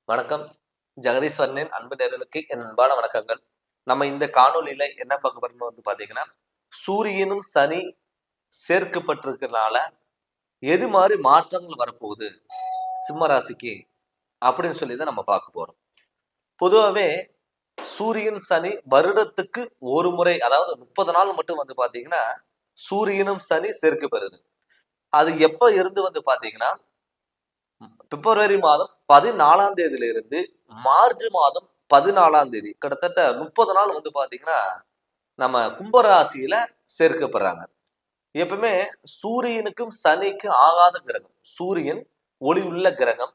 வணக்கம். ஜெகதீஸ்வரனின் அன்பு நேயர்களுக்கு என் அன்பான வணக்கங்கள். நம்ம இந்த காணொளியில என்ன பார்க்க போறோம்னு பாத்தீங்கன்னா, சூரியனும் சனி சேர்க்கப்பட்டிருக்கிறனால எது மாதிரி மாற்றங்கள் வரப்போகுது சிம்ம ராசிக்கு அப்படின்னு சொல்லி தான் நம்ம பார்க்க போறோம். பொதுவாவே சூரியன் சனி வருடத்துக்கு ஒரு முறை, அதாவது 30 நாள் மட்டும் பாத்தீங்கன்னா சூரியனும் சனி சேர்க்கப்படுது. அது எப்ப இருந்து பாத்தீங்கன்னா பிப்ரவரி மாதம் 14ஆம் தேதியிலிருந்து மார்ச் மாதம் 14ஆம் தேதி, கிட்டத்தட்ட 30 நாள் பாத்தீங்கன்னா நம்ம கும்பராசியில சேர்க்கப்படுறாங்க. எப்பவுமே சூரியனுக்கும் சனிக்கும் ஆகாத கிரகம். சூரியன் ஒளி உள்ள கிரகம்,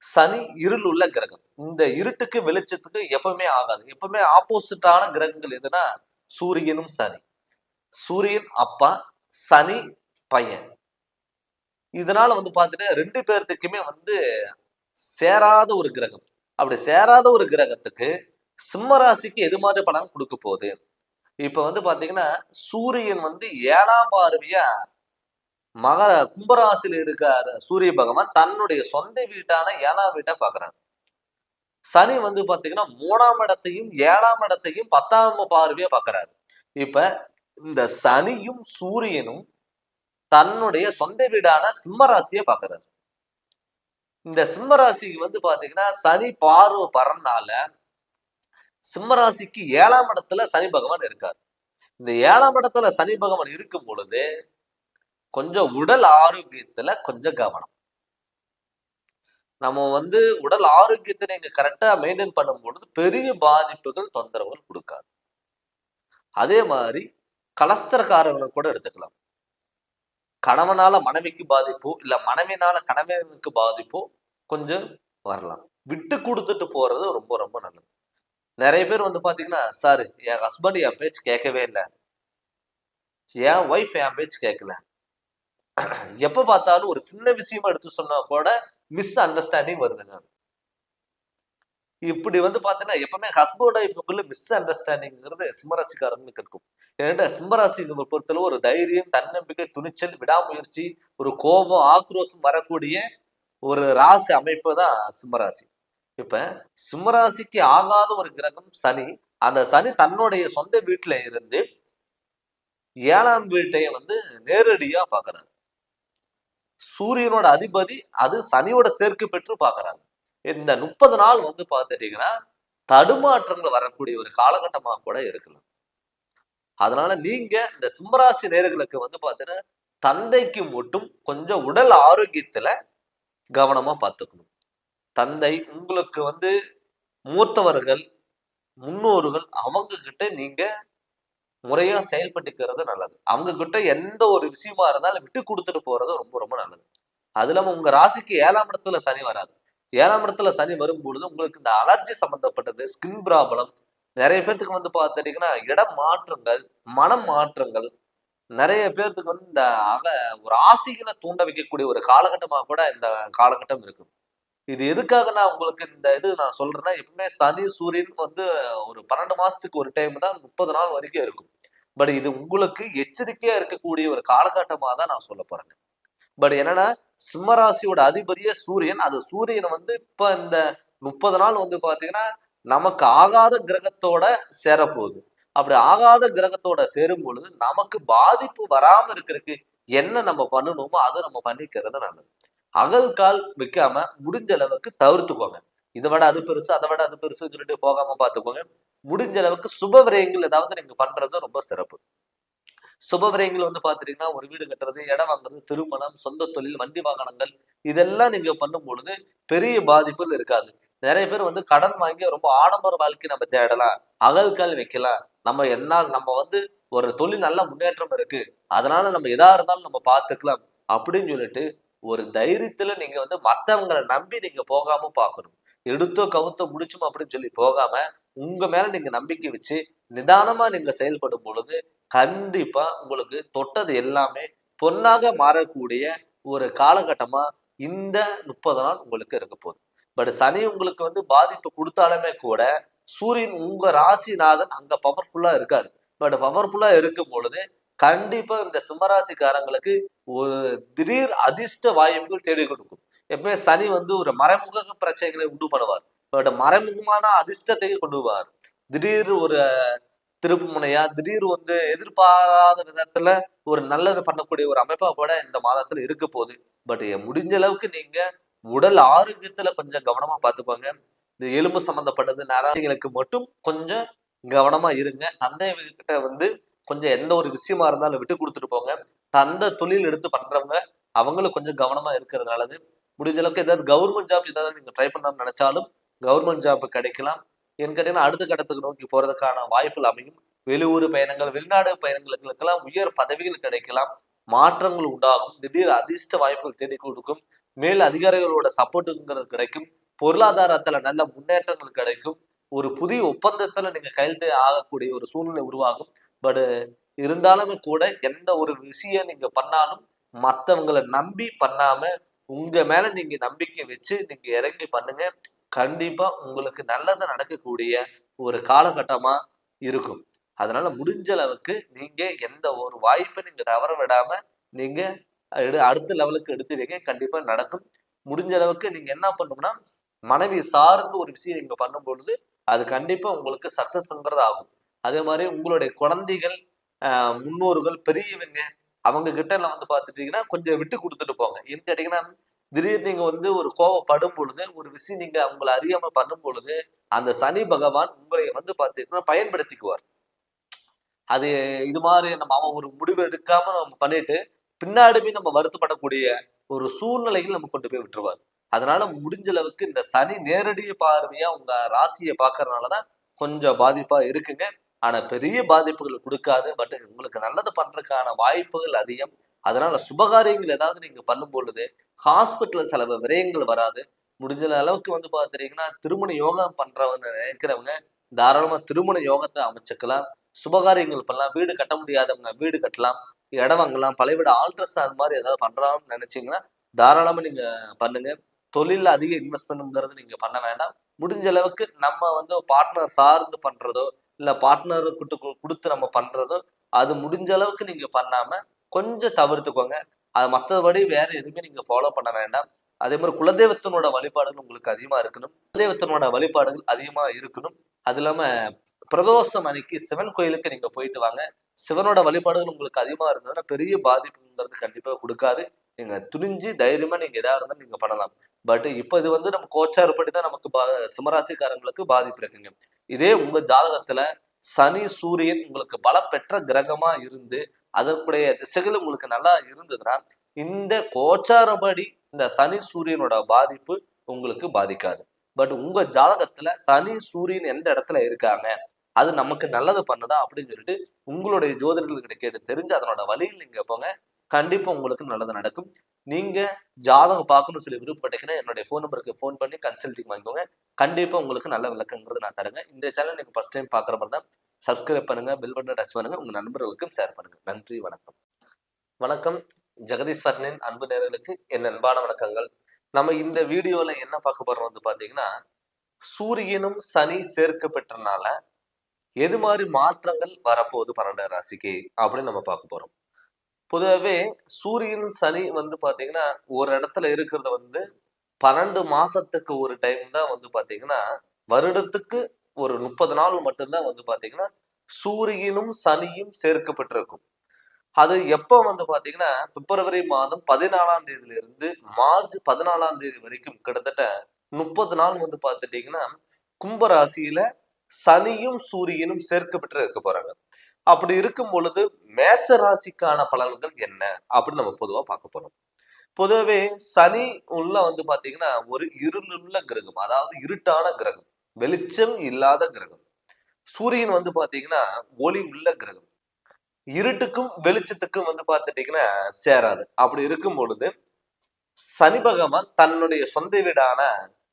சனி இருள் உள்ள கிரகம். இந்த இருட்டுக்கு வெளிச்சத்துக்கு எப்பவுமே ஆகாது. எப்பவுமே ஆப்போசிட்டான கிரகங்கள் எதுனா சூரியனும் சனி. சூரியன் அப்பா, சனி பையன். இதனால பாத்துட்டு ரெண்டு பேர்த்துக்குமே சேராத ஒரு கிரகம். அப்படி சேராத ஒரு கிரகத்துக்கு சிம்ம ராசிக்கு எது மாதிரி பலன் கொடுக்க போகுது? இப்ப பாத்தீங்கன்னா சூரியன் 7ஆம் பார்வையா கும்பராசியில் இருக்காரு. சூரிய பகவான் தன்னுடைய சொந்த வீட்டான 7ஆம் வீட்டை பாக்குறாரு. சனி பாத்தீங்கன்னா 3ஆம் இடத்தையும் 7ஆம் இடத்தையும் 10ஆம் பார்வையா பாக்குறாரு. இப்ப இந்த சனியும் சூரியனும் தன்னுடைய சொந்த வீடான சிம்ம ராசியை பாக்குறாரு. இந்த சிம்ம ராசிக்கு பாத்தீங்கன்னா சனி பார்வை பரனால சிம்ம ராசிக்கு 7ஆம் இடத்துல சனி பகவான் இருக்காரு. இந்த 7ஆம் இடத்துல சனி பகவான் இருக்கும் பொழுது கொஞ்சம் உடல் ஆரோக்கியத்துல கொஞ்சம் கவனம். நம்ம உடல் ஆரோக்கியத்தை நீங்க கரெக்டா மெயின்டைன் பண்ணும் பொழுது பெரிய பாதிப்புகள் தொந்தரவுகள் கொடுக்காது. அதே மாதிரி கலஸ்தரக்காரர்களும் கூட எடுத்துக்கலாம். கணவனால மனைவிக்கு பாதிப்போ இல்ல மனைவினால கணவனுக்கு பாதிப்போ கொஞ்சம் வரலாம். விட்டு கொடுத்துட்டு போறது ரொம்ப ரொம்ப நல்லது. நிறைய பேர் பாத்தீங்கன்னா, சார் என் ஹஸ்பண்ட் என் பேச்சு கேட்கவே இல்லை, என் ஒய்ஃப் என் பேச்சு கேட்கல, எப்ப பார்த்தாலும் ஒரு சின்ன விஷயமா எடுத்து சொன்னா கூட மிஸ் அண்டர்ஸ்டாண்டிங் வருதுங்க. இப்படி பாத்தீங்கன்னா எப்பவுமே ஹஸ்பண்ட் ஒய்ஃபுக்குள்ள மிஸ் அண்டர்ஸ்டாண்டிங்கிறது சிம்மராசிக்காரங்களுக்கு இருக்கும். ஏன்னா சிம்மராசி பொறுத்தளவு ஒரு தைரியம், தன்னம்பிக்கை, துணிச்சல், விடாமுயற்சி, ஒரு கோபம், ஆக்ரோஷம் வரக்கூடிய ஒரு ராசி அமைப்பு தான் சிம்மராசி. இப்ப சிம்மராசிக்கு ஆகாத ஒரு கிரகம் சனி. அந்த சனி தன்னுடைய சொந்த வீட்டுல இருந்து 7ஆம் வீட்டைய நேரடியா பாக்குறாரு. சூரியனோட அதிபதி அது சனியோட சேர்க்கை பெற்று பாக்குறாங்க. இந்த 30 நாள் பாத்துட்டீங்கன்னா தடுமாற்றங்கள் வரக்கூடிய ஒரு காலகட்டமாக கூட இருக்கலாம். அதனால நீங்க இந்த சிம்மராசி நேயர்களுக்கு பாத்தீங்கன்னா தந்தைக்கு மட்டும் கொஞ்சம் உடல் ஆரோக்கியத்துல கவனமா பார்த்துக்கணும். தந்தை உங்களுக்கு மூத்தவர்கள், முன்னோர்கள், அவங்க கிட்ட நீங்க முறையா செயல்பட்டுக்கிறது நல்லது. அவங்க கிட்ட எந்த ஒரு விஷயமா இருந்தாலும் விட்டு கொடுத்துட்டு போறது ரொம்ப ரொம்ப நல்லது. அது இல்லாம உங்க ராசிக்கு 7ஆம் இடத்துல சனி வராது. 7ஆம் இடத்துல சனி வரும்பொழுது உங்களுக்கு இந்த அலர்ஜி சம்பந்தப்பட்டது, ஸ்கின் ப்ராப்ளம், நிறைய பேர்த்துக்கு பாத்துட்டீங்கன்னா இடம் மாற்றங்கள், மனம் மாற்றங்கள், நிறைய பேர்த்துக்கு இந்த ஒரு ஆசைகளை தூண்ட வைக்கக்கூடிய ஒரு காலகட்டமா கூட இந்த காலகட்டம் இருக்கு. இது எதுக்காக நான் உங்களுக்கு இந்த இது நான் சொல்றேன்னா, எப்பவுமே சனி சூரியன் ஒரு 12 மாசத்துக்கு ஒரு டைம் தான் 30 நாள் வரைக்கும் இருக்கும். பட் இது உங்களுக்கு எச்சரிக்கையா இருக்கக்கூடிய ஒரு காலகட்டமா தான் நான் சொல்ல போறேங்க. பட் என்னன்னா சிம்மராசியோட அதிபதியே சூரியன். அது சூரியன் இப்ப இந்த 30 நாள் பாத்தீங்கன்னா நமக்கு ஆகாத கிரகத்தோட சேரப்போகுது. அப்படி ஆகாத கிரகத்தோட சேரும் பொழுது நமக்கு பாதிப்பு வராம இருக்கிறதுக்கு என்ன நம்ம பண்ணணுமோ அதை நம்ம பண்ணிக்கிறது நல்லது. அகல்கால் வைக்காம முடிஞ்ச அளவுக்கு தவிர்த்துக்கோங்க. இதை விட அது பெருசு, அதை விட அது பெருசு சொல்லிட்டு போகாம பாத்துக்கோங்க. முடிஞ்ச அளவுக்கு சுப விரயங்கள் ஏதாவது நீங்க பண்றது ரொம்ப சிறப்பு. சுப விரயங்கள் பாத்துட்டீங்கன்னா ஒரு வீடு கட்டுறது, இடம் வாங்குறது, திருமணம், சொந்த தொழில், வண்டி வாகனங்கள், இதெல்லாம் நீங்க பண்ணும் பொழுது பெரிய பாதிப்புகள் இருக்காது. நிறைய பேர் கடன் வாங்கி ரொம்ப ஆடம்பர வாழ்க்கை நம்ம தேடலாம், அகல்கால் வைக்கலாம், நம்ம ஒரு தொழில் நல்ல முன்னேற்றம் இருக்கு, அதனால நம்ம எதா இருந்தாலும் நம்ம பார்த்துக்கலாம் அப்படின்னு சொல்லிட்டு ஒரு தைரியத்துல நீங்க மத்தவங்களை நம்பி நீங்க போகாம பாக்கணும். எடுத்தோ கவுத்தோ முடிச்சும் அப்படின்னு சொல்லி போகாம உங்க மேல நீங்க நம்பிக்கை வச்சு நிதானமா நீங்க செயல்படும் பொழுது கண்டிப்பா உங்களுக்கு தொட்டது எல்லாமே பொன்னாக மாறக்கூடிய ஒரு காலகட்டமா இந்த 30 நாள் உங்களுக்கு இருக்க போகுது. பட் சனி உங்களுக்கு பாதிப்பு கொடுத்தாலுமே கூட சூரியன் உங்க ராசிநாதன் அங்க பவர்ஃபுல்லா இருக்காரு. பட் பவர்ஃபுல்லா இருக்கும் பொழுது கண்டிப்பா இந்த சிம்மராசிக்காரங்களுக்கு ஒரு திடீர் அதிர்ஷ்ட வாய்ப்புகள் தேடி கொடுக்கும். எப்பவுமே சனி ஒரு மறைமுக பிரச்சனைகளை உண்டு பண்ணுவார். பட் மறைமுகமான அதிர்ஷ்டத்தை கொண்டு வருவார். திடீர் ஒரு திருப்பு முனையா, திடீர் வந்து எதிர்பாராத விதத்துல ஒரு நல்லது பண்ணக்கூடிய ஒரு அமைப்பா கூட இந்த மாதத்துல இருக்க போகுது. பட் முடிஞ்ச அளவுக்கு நீங்க உடல் ஆரோக்கியத்துல கொஞ்சம் கவனமா பார்த்துப்பாங்க. இந்த எலும்பு சம்பந்தப்பட்டது நரம்புகளுக்கு மட்டும் கொஞ்சம் கவனமா இருங்க. தந்தைகிட்ட வந்து கொஞ்சம் எந்த ஒரு விஷயமா இருந்தாலும் விட்டு கொடுத்துட்டு போங்க. தந்த தொழில் எடுத்து பண்றவங்க அவங்களும் கொஞ்சம் கவனமா இருக்கிறது நல்லது. முடிஞ்ச அளவுக்கு ஏதாவது கவர்மெண்ட் ஜாப் ஏதாவது நீங்க ட்ரை பண்ணணும்னு நினைச்சாலும் கவர்மெண்ட் ஜாப் கிடைக்கலாம். ஏன்னு கேட்டீங்கன்னா அடுத்த கட்டத்துக்கு நோக்கி போறதுக்கான வாய்ப்புகள் அமையும். வெளியூர் பயணங்கள், வெளிநாடு பயணங்களுக்கெல்லாம் உயர் பதவிகள் கிடைக்கலாம். மாற்றங்கள் உண்டாகும். திடீர் அதிர்ஷ்ட வாய்ப்புகள் தேடி கொடுக்கும். மேல் அதிகாரிகளோட சப்போர்ட்டுங்கிறது கிடைக்கும். பொருளாதாரத்துல நல்ல முன்னேற்றங்கள் கிடைக்கும். ஒரு புதிய ஒப்பந்தத்துல நீங்க கையெழுத்து ஆகக்கூடிய ஒரு சூழ்நிலை உருவாகும். பட் இருந்தாலுமே கூட எந்த ஒரு விஷயம் நீங்க பண்ணாலும் மத்தவங்களை நம்பி பண்ணாம உங்க மேல நீங்க நம்பிக்கை வச்சு நீங்க இறங்கி பண்ணுங்க. கண்டிப்பா உங்களுக்கு நல்லது நடக்கக்கூடிய ஒரு காலகட்டமா இருக்கும். அதனால முடிஞ்ச அளவுக்கு நீங்க எந்த ஒரு வாய்ப்பை நீங்க தவற விடாம நீங்க அடுத்த லெவலுக்கு எடுத்து வைங்க. கண்டிப்பா நடக்கும். முடிஞ்ச அளவுக்கு நீங்க என்ன பண்ணணும்னா மனைவி சார்ந்து ஒரு விஷயம் நீங்க பண்ணும் பொழுது அது கண்டிப்பா உங்களுக்கு சக்சஸ்ங்கிறது ஆகும். அதே மாதிரி உங்களுடைய குழந்தைகள், முன்னோர்கள், பெரியவங்க அவங்க கிட்ட எல்லாம் வந்து பாத்துட்டீங்கன்னா கொஞ்சம் விட்டு கொடுத்துட்டு போங்க. ஏன்னு கேட்டீங்கன்னா திடீர்னு நீங்க வந்து ஒரு கோவப்படும் பொழுது ஒரு விஷயம் நீங்க அவங்களை அறியாம பண்ணும் பொழுது அந்த சனி பகவான் உங்களை வந்து பாத்தீங்கன்னா பயன்படுத்திக்குவார். அது இது மாதிரி அவன் ஒரு முடிவு எடுக்காம நம்ம பண்ணிட்டு பின்னாடிமே நம்ம வருத்தப்படக்கூடிய ஒரு சூழ்நிலையில் நம்ம கொண்டு போய் விட்டுருவார். அதனால முடிஞ்ச அளவுக்கு இந்த சனி நேரடி பார்வையா உங்க ராசியை பாக்குறதுனாலதான் கொஞ்சம் பாதிப்பா இருக்குங்க. ஆனா பெரிய பாதிப்புகள் கொடுக்காது. பட் உங்களுக்கு நல்லது பண்றதுக்கான வாய்ப்புகள் அதிகம். அதனால சுபகாரியங்கள் ஏதாவது நீங்க பண்ணும் பொழுது ஹாஸ்பிட்டல் செலவு விரயங்கள் வராது. முடிஞ்ச அளவுக்கு வந்து பாத்துட்டீங்கன்னா திருமண யோகம் பண்றவங்க நினைக்கிறவங்க தாராளமா திருமண யோகத்தை அமைச்சுக்கலாம். சுபகாரியங்கள் பண்ணலாம். வீடு கட்ட முடியாதவங்க வீடு கட்டலாம். இடம் வாங்கலாம். பழைய வீடு ஆல்ட்ரஸ் அது மாதிரி ஏதாவது பண்றான்னு நினைச்சீங்கன்னா தாராளமா நீங்க பண்ணுங்க. தொழில அதிக இன்வெஸ்ட்மெண்ட்ங்கிறது நீங்க பண்ண வேண்டாம். முடிஞ்ச அளவுக்கு நம்ம வந்து பார்ட்னர் சார்ந்து பண்றதோ இல்ல பார்ட்னர் கொடுத்து நம்ம பண்றதோ அது முடிஞ்ச அளவுக்கு நீங்க பண்ணாம கொஞ்சம் தவிர்த்துக்கோங்க. அது மற்றபடி வேற எதுவுமே நீங்க ஃபாலோ பண்ண வேண்டாம். அதே மாதிரி குலதெய்வத்தினோட வழிபாடுகள் உங்களுக்கு அதிகமா இருக்கணும். குலதெய்வத்தினோட வழிபாடுகள் அதிகமா இருக்கணும். அது இல்லாம பிரதோஷம் அன்னைக்கு சிவன் கோயிலுக்கு நீங்க போயிட்டு வாங்க. சிவனோட வழிபாடுகள் உங்களுக்கு அதிகமா இருந்ததுன்னா பெரிய பாதிப்புங்கிறது கண்டிப்பா கொடுக்காது. நீங்க துணிஞ்சு தைரியமா நீங்க எதா இருந்தாலும் நீங்க பண்ணலாம். பட் இப்ப இது வந்து நம்ம கோச்சார்படி தான் நமக்கு சிம்மராசிக்காரங்களுக்கு பாதிப்பு இருக்குங்க. இதே உங்க ஜாதகத்துல சனி சூரியன் உங்களுக்கு பலம் பெற்ற கிரகமா இருந்து அதற்குடைய திசைகள் உங்களுக்கு நல்லா இருந்ததுன்னா இந்த கோச்சாரப்படி இந்த சனி சூரியனோட பாதிப்பு உங்களுக்கு பாதிக்காது. பட் உங்க ஜாதகத்துல சனி சூரியன் எந்த இடத்துல இருக்காங்க அது நமக்கு நல்லது பண்ணுதா அப்படின்னு சொல்லிட்டு உங்களுடைய ஜோதிடர்கள்கிட்ட கேட்டு தெரிஞ்சு அதனோட வழியில் நீங்க போங்க. கண்டிப்பா உங்களுக்கு நல்லது நடக்கும். நீங்க ஜாதகம் பார்க்கணும்னு சொல்லி விருப்பப்பட்டீங்கன்னா என்னுடைய ஃபோன் நம்பருக்கு ஃபோன் பண்ணி கன்சல்டிங் வாங்கிக்கோங்க. கண்டிப்பா உங்களுக்கு நல்ல விளக்கங்கிறது நான் தரேங்க. இந்த சேனல் நீங்க ஃபர்ஸ்ட் டைம் பாக்குற மாதிரி தான் சப்ஸ்கிரைப் பண்ணுங்க, பெல் பட்டனை டச் பண்ணுங்க, உங்க நண்பர்களுக்கும் ஷேர் பண்ணுங்க. நன்றி, வணக்கம். வணக்கம். ஜெகதீஸ்வரனின் அன்பு நேயர்களுக்கு என் அன்பான வணக்கங்கள். நம்ம இந்த வீடியோல என்ன பார்க்க போறோம் வந்து பாத்தீங்கன்னா சூரியனும் சனி சேர்க்க பெற்றனால எது மாதிரி மாற்றங்கள் வரப்போகுது 12 ராசிக்கு அப்படின்னு நம்ம பார்க்க போறோம். பொதுவாகவே சூரியன் சனி வந்து பாத்தீங்கன்னா ஒரு இடத்துல இருக்கிறத வந்து 12 மாசத்துக்கு ஒரு டைம் தான் வந்து பாத்தீங்கன்னா வருடத்துக்கு ஒரு 30 நாள் மட்டும்தான் வந்து பாத்தீங்கன்னா சூரியனும் சனியும் சேர்க்கப்பட்டிருக்கும். அது எப்போ வந்து பாத்தீங்கன்னா பிப்ரவரி மாதம் 14ஆம் தேதியில இருந்து மார்ச் 14ஆம் தேதி வரைக்கும் கிட்டத்தட்ட 30 நாள் வந்து பாத்துட்டீங்கன்னா கும்பராசியில சனியும் சூரியனும் சேர்க்கப்பட்டு இருக்க போறாங்க. அப்படி இருக்கும் பொழுது மேச ராசிக்கான பலன்கள் என்ன அப்படின்னு நம்ம பொதுவா பார்க்க போறோம். பொதுவாகவே சனி உள்ள வந்து பாத்தீங்கன்னா ஒரு இருளுள்ள கிரகம், அதாவது இருட்டான கிரகம், வெளிச்சம் இல்லாத கிரகம். சூரியன் வந்து பாத்தீங்கன்னா ஒளி உள்ள கிரகம். இருட்டுக்கும் வெளிச்சத்துக்கும் வந்து பாத்துட்டீங்கன்னா சேராது. அப்படி இருக்கும் பொழுது சனி பகவான் தன்னுடைய சொந்த வீடான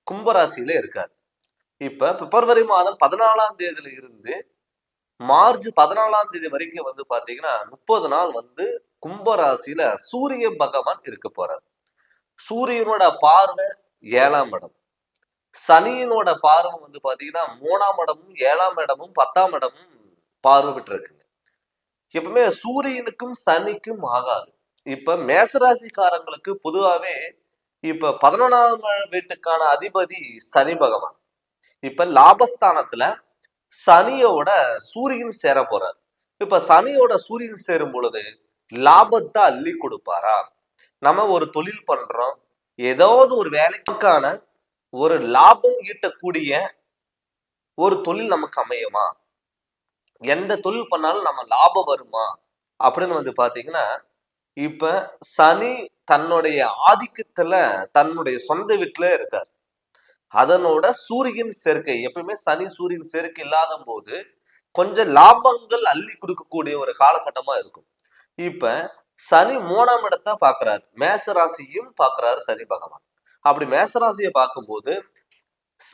கும்பராசியில இருக்காரு. இப்ப பிப்ரவரி மாதம் 14ஆம் தேதியில இருந்து மார்ச் 14ஆம் தேதி வரைக்கும் வந்து பாத்தீங்கன்னா 30 நாள் வந்து கும்பராசியில சூரிய பகவான் இருக்க போறார். சூரியனோட பார்வை 7ஆம் இடம், சனியினோட பார்வை வந்து பாத்தீங்கன்னா 3ஆம் இடமும் 7ஆம் இடமும் 10ஆம் இடமும் பார்வை பெற்று இருக்குங்க. எப்பவுமே சூரியனுக்கும் சனிக்கும் ஆகாது. இப்ப மேசராசிக்காரங்களுக்கு பொதுவாவே இப்ப 11ஆம் வீட்டுக்கான அதிபதி சனி பகவான். இப்ப லாபஸ்தானத்துல சனியோட சூரியன் சேர போறார். இப்ப சனியோட சூரியன் சேரும் பொழுது லாபத்தை அள்ளி கொடுப்பாரா? நம்ம ஒரு தொழில் பண்றோம், ஏதாவது ஒரு வேலைக்கான ஒரு லாபம் ஈட்டக்கூடிய ஒரு தொழில் நமக்கு அமையுமா? எந்த தொழில் பண்ணாலும் நம்ம லாபம் வருமா அப்படின்னு வந்து பாத்தீங்கன்னா, இப்ப சனி தன்னுடைய ஆதிக்கத்துல தன்னுடைய சொந்த வீட்டுல இருக்கார். அதனோட சூரியன் சேர்க்கை, எப்பயுமே சனி சூரியன் சேர்க்கை இல்லாத போது கொஞ்சம் லாபங்கள் அள்ளி கொடுக்கக்கூடிய ஒரு காலகட்டமா இருக்கும். இப்ப சனி 3ஆம் இடத்தை பாக்குறாரு, மேசராசியும் பாக்குறாரு சனி பகவான். அப்படி மேசராசியை பார்க்கும்போது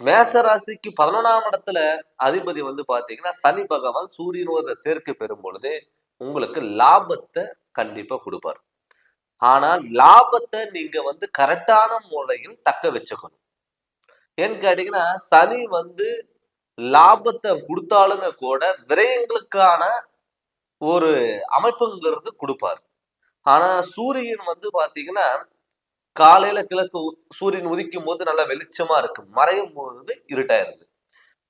மேசராசிக்கு 11ஆம் இடத்துல அதிபதி வந்து பாத்தீங்கன்னா சனி பகவான் சூரியனோட சேர்க்கை பெறும் பொழுது உங்களுக்கு லாபத்தை கண்டிப்பா கொடுப்பார். ஆனா லாபத்தை நீங்க வந்து கரெக்டான முறையில் தக்க வச்சுக்கணும். ஏன்னு கேட்டீங்கன்னா சனி வந்து லாபத்தை கொடுத்தாலுமே கூட விரயங்களுக்கான ஒரு அமைப்புங்கிறது கொடுப்பாரு. ஆனா சூரியன் வந்து பாத்தீங்கன்னா காலையில கிழக்கு சூரியன் உதிக்கும் போது நல்லா வெளிச்சமா இருக்கு, மறையும் போது இருட்டாயிருது.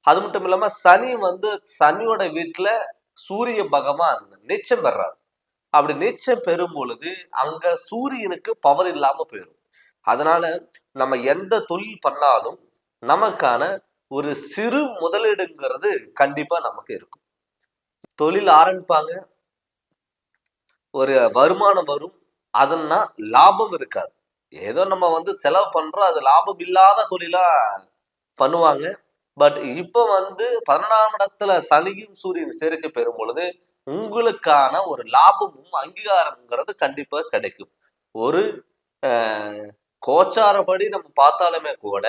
அது மட்டும் இல்லாம சனி வந்து சனியோட வீட்டுல சூரிய பகவான் நீச்சம் பெறாரு. அப்படி நீச்சம் பெறும் பொழுது அங்க சூரியனுக்கு பவர் இல்லாம போயிடும். அதனால நம்ம எந்த தொழில் பண்ணாலும் நமக்கான ஒரு சிறு முதலீடுங்கிறது கண்டிப்பா நமக்கு இருக்கும். தொழில் ஆரம்பிப்பாங்க, ஒரு வருமானம் வரும், அதன்னா லாபம் இருக்காது. ஏதோ நம்ம வந்து செலவு பண்றோம், அது லாபம் இல்லாத தொழிலா பண்ணுவாங்க. பட் இப்ப வந்து 11ஆம் இடத்துல சனியும் சூரியன் சேர்க்கை பெறும் பொழுது உங்களுக்கான ஒரு லாபமும் அங்கீகாரம்ங்கிறது கண்டிப்பா கிடைக்கும். ஒரு கோச்சாரப்படி நம்ம பார்த்தாலுமே கூட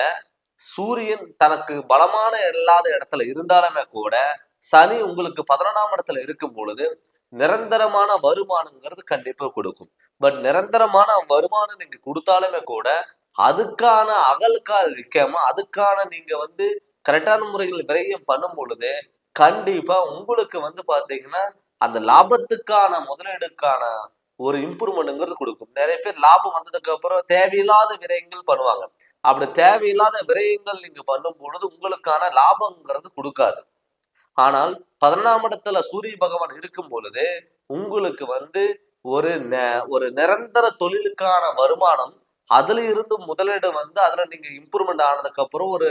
சூரியன் தனக்கு பலமான இல்லாத இடத்துல இருந்தாலுமே கூட சனி உங்களுக்கு 11ஆம் இடத்துல இருக்கும் பொழுது நிரந்தரமான வருமானங்கிறது கண்டிப்பா கொடுக்கும். பட் நிரந்தரமான வருமானம் நீங்க கொடுத்தாலுமே கூட அதுக்கான அகல்கால் வைக்காம அதுக்கான நீங்க வந்து கரெக்டான முறையில் விரயம் பண்ணும் பொழுது கண்டிப்பா உங்களுக்கு வந்து பாத்தீங்கன்னா அந்த லாபத்துக்கான முதலீடுக்கான ஒரு இம்ப்ரூவ்மெண்ட்ங்கிறது கொடுக்கும். நிறைய பேர் லாபம் வந்ததுக்கு அப்புறம் தேவையில்லாத விரயங்கள் பண்ணுவாங்க. அப்படி தேவையில்லாத விரயங்கள் நீங்க பண்ணும் பொழுது உங்களுக்கான லாபம்ங்கிறது கொடுக்காது. ஆனால் 11ஆம் இடத்துல சூரிய பகவான் இருக்கும் பொழுது உங்களுக்கு வந்து ஒரு நிரந்தர தொழிலுக்கான வருமானம், அதுல இருந்து முதலீடு வந்து அதுல நீங்க இம்ப்ரூவ்மெண்ட் ஆனதுக்கு அப்புறம் ஒரு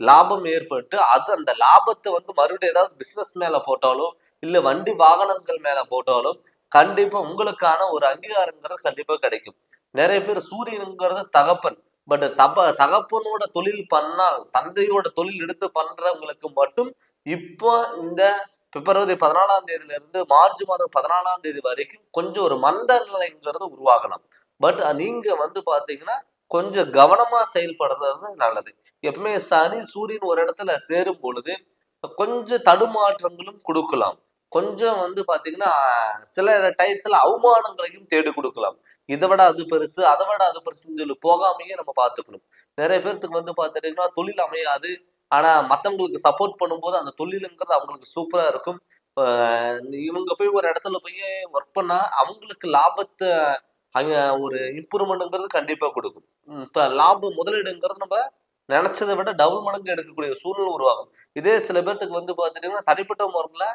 லாபம் ஏற்பட்டு அது அந்த லாபத்தை வந்து மறுபடியும் ஏதாவது பிசினஸ் மேல போட்டாலும் இல்ல வண்டி வாகனங்கள் மேல போட்டாலும் கண்டிப்பா உங்களுக்கான ஒரு அங்கீகாரங்கிறது கண்டிப்பா கிடைக்கும். நிறைய பேர் சூரியனுங்கிறது தகப்பன், பட் தகப்பனோட தொழில் பண்ணால் தந்தையோட தொழில் எடுத்து பண்றவங்களுக்கு மட்டும் இப்போ இந்த பிப்ரவரி 14ஆம் தேதியில இருந்து மார்ச் மாதம் 14ஆம் தேதி வரைக்கும் கொஞ்சம் ஒரு மந்த நிலைங்கிறது உருவாகலாம். பட் நீங்க வந்து பாத்தீங்கன்னா கொஞ்சம் கவனமா செயல்படுறது நல்லது. எப்பவுமே சனி சூரியன் ஒரு இடத்துல சேரும் பொழுது கொஞ்சம் தடுமாற்றங்களும் கொடுக்கலாம். கொஞ்சம் வந்து பாத்தீங்கன்னா சில டயத்துல அவமானங்களையும் தேடி கொடுக்கலாம். இதை விட அது பெருசு, அதை விட அது பெருசுன்னு சொல்லி போகாமையே நம்ம பார்த்துக்கணும். நிறைய பேர்த்துக்கு வந்து பாத்துட்டீங்கன்னா தொழில் அமையாது, ஆனா மத்தவங்களுக்கு சப்போர்ட் பண்ணும்போது அந்த தொழிலுங்கிறது அவங்களுக்கு சூப்பரா இருக்கும். இவங்க போய் ஒரு இடத்துல போய் ஒர்க் பண்ணா அவங்களுக்கு லாபத்தை அங்க ஒரு இம்ப்ரூவ்மெண்ட்ங்கிறது கண்டிப்பா கொடுக்கும். இப்ப லாபம் முதலீடுங்கிறது நம்ம நினைச்சதை விட டபுள் மடங்கு எடுக்கக்கூடிய சூழ்நிலை உருவாகும். இதே சில பேர்த்துக்கு வந்து பாத்துட்டீங்கன்னா தனிப்பட்ட முறையில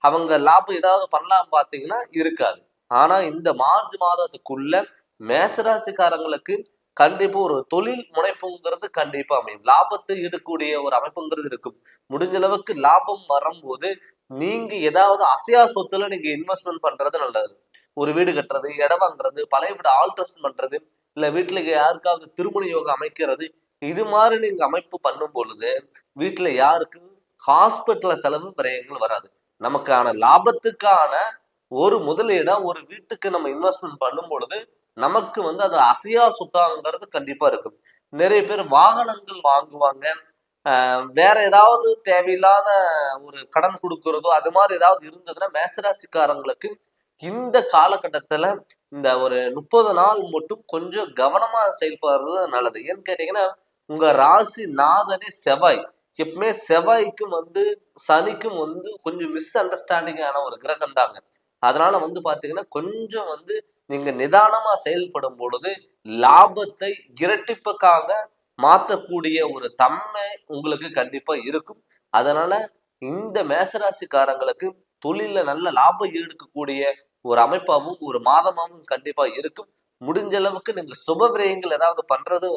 அவங்க லாபம் ஏதாவது பண்ணலாம் பாத்தீங்கன்னா இருக்காது. ஆனா இந்த மார்ச் மாதத்துக்குள்ள மேசராசிக்காரங்களுக்கு கண்டிப்பா ஒரு தொழில் முனைப்புங்கிறது கண்டிப்பா அமையும். லாபத்தை ஈடக்கூடிய ஒரு அமைப்புங்கிறது இருக்கும். முடிஞ்ச அளவுக்கு லாபம் வரும்போது நீங்க ஏதாவது அசையா சொத்துல நீங்க இன்வெஸ்ட்மெண்ட் பண்றது நல்லது. ஒரு வீடு கட்டுறது, இடம் வாங்குறது, பழைய வீடு ஆல்ட்ரேஷன் பண்றது, இல்ல வீட்டுல யாருக்காவது திருமண யோகம் அமைக்கிறது, இது மாதிரி நீங்க அமைப்பு பண்ணும் பொழுது வீட்டுல யாருக்கு ஹாஸ்பிட்டல்ல செலவு விரயங்கள் வராது. நமக்கான லாபத்துக்கான ஒரு முதலீடா ஒரு வீட்டுக்கு நம்ம இன்வெஸ்ட்மெண்ட் பண்ணும் பொழுது நமக்கு வந்து அது அசையா சொத்தாங்கிறது கண்டிப்பா இருக்கும். நிறைய பேர் வாகனங்கள் வாங்குவாங்க, வேற ஏதாவது தேவையில்லாத ஒரு கடன் கொடுக்கறதோ அது மாதிரி ஏதாவது இருந்ததுன்னா மேசராசிக்காரங்களுக்கு இந்த காலகட்டத்துல இந்த ஒரு 30 நாள் மட்டும் கொஞ்சம் கவனமா செயல்படுறது நல்லது. ஏன்னு கேட்டீங்கன்னா உங்க ராசி நாதனே செவ்வாய். எப்பவுமே செவ்வாய்க்கும் வந்து சனிக்கும் வந்து கொஞ்சம் மிஸ் அண்டர்ஸ்டாண்டிங் ஆன ஒரு கிரகம் தாங்க. அதனால வந்து பாத்தீங்கன்னா கொஞ்சம் வந்து நீங்க நிதானமா செயல்படும் பொழுது லாபத்தை இரட்டிப்புக்காக மாற்றக்கூடிய ஒரு தன்மை உங்களுக்கு கண்டிப்பா இருக்கும். அதனால இந்த மேசராசிக்காரங்களுக்கு தொழில நல்ல லாபம் எடுக்கக்கூடிய ஒரு அமைப்பாகவும் ஒரு மாதமாகவும் கண்டிப்பா இருக்கும். முடிஞ்ச அளவுக்கு நீங்க சுப விரயங்கள் ஏதாவது பண்றது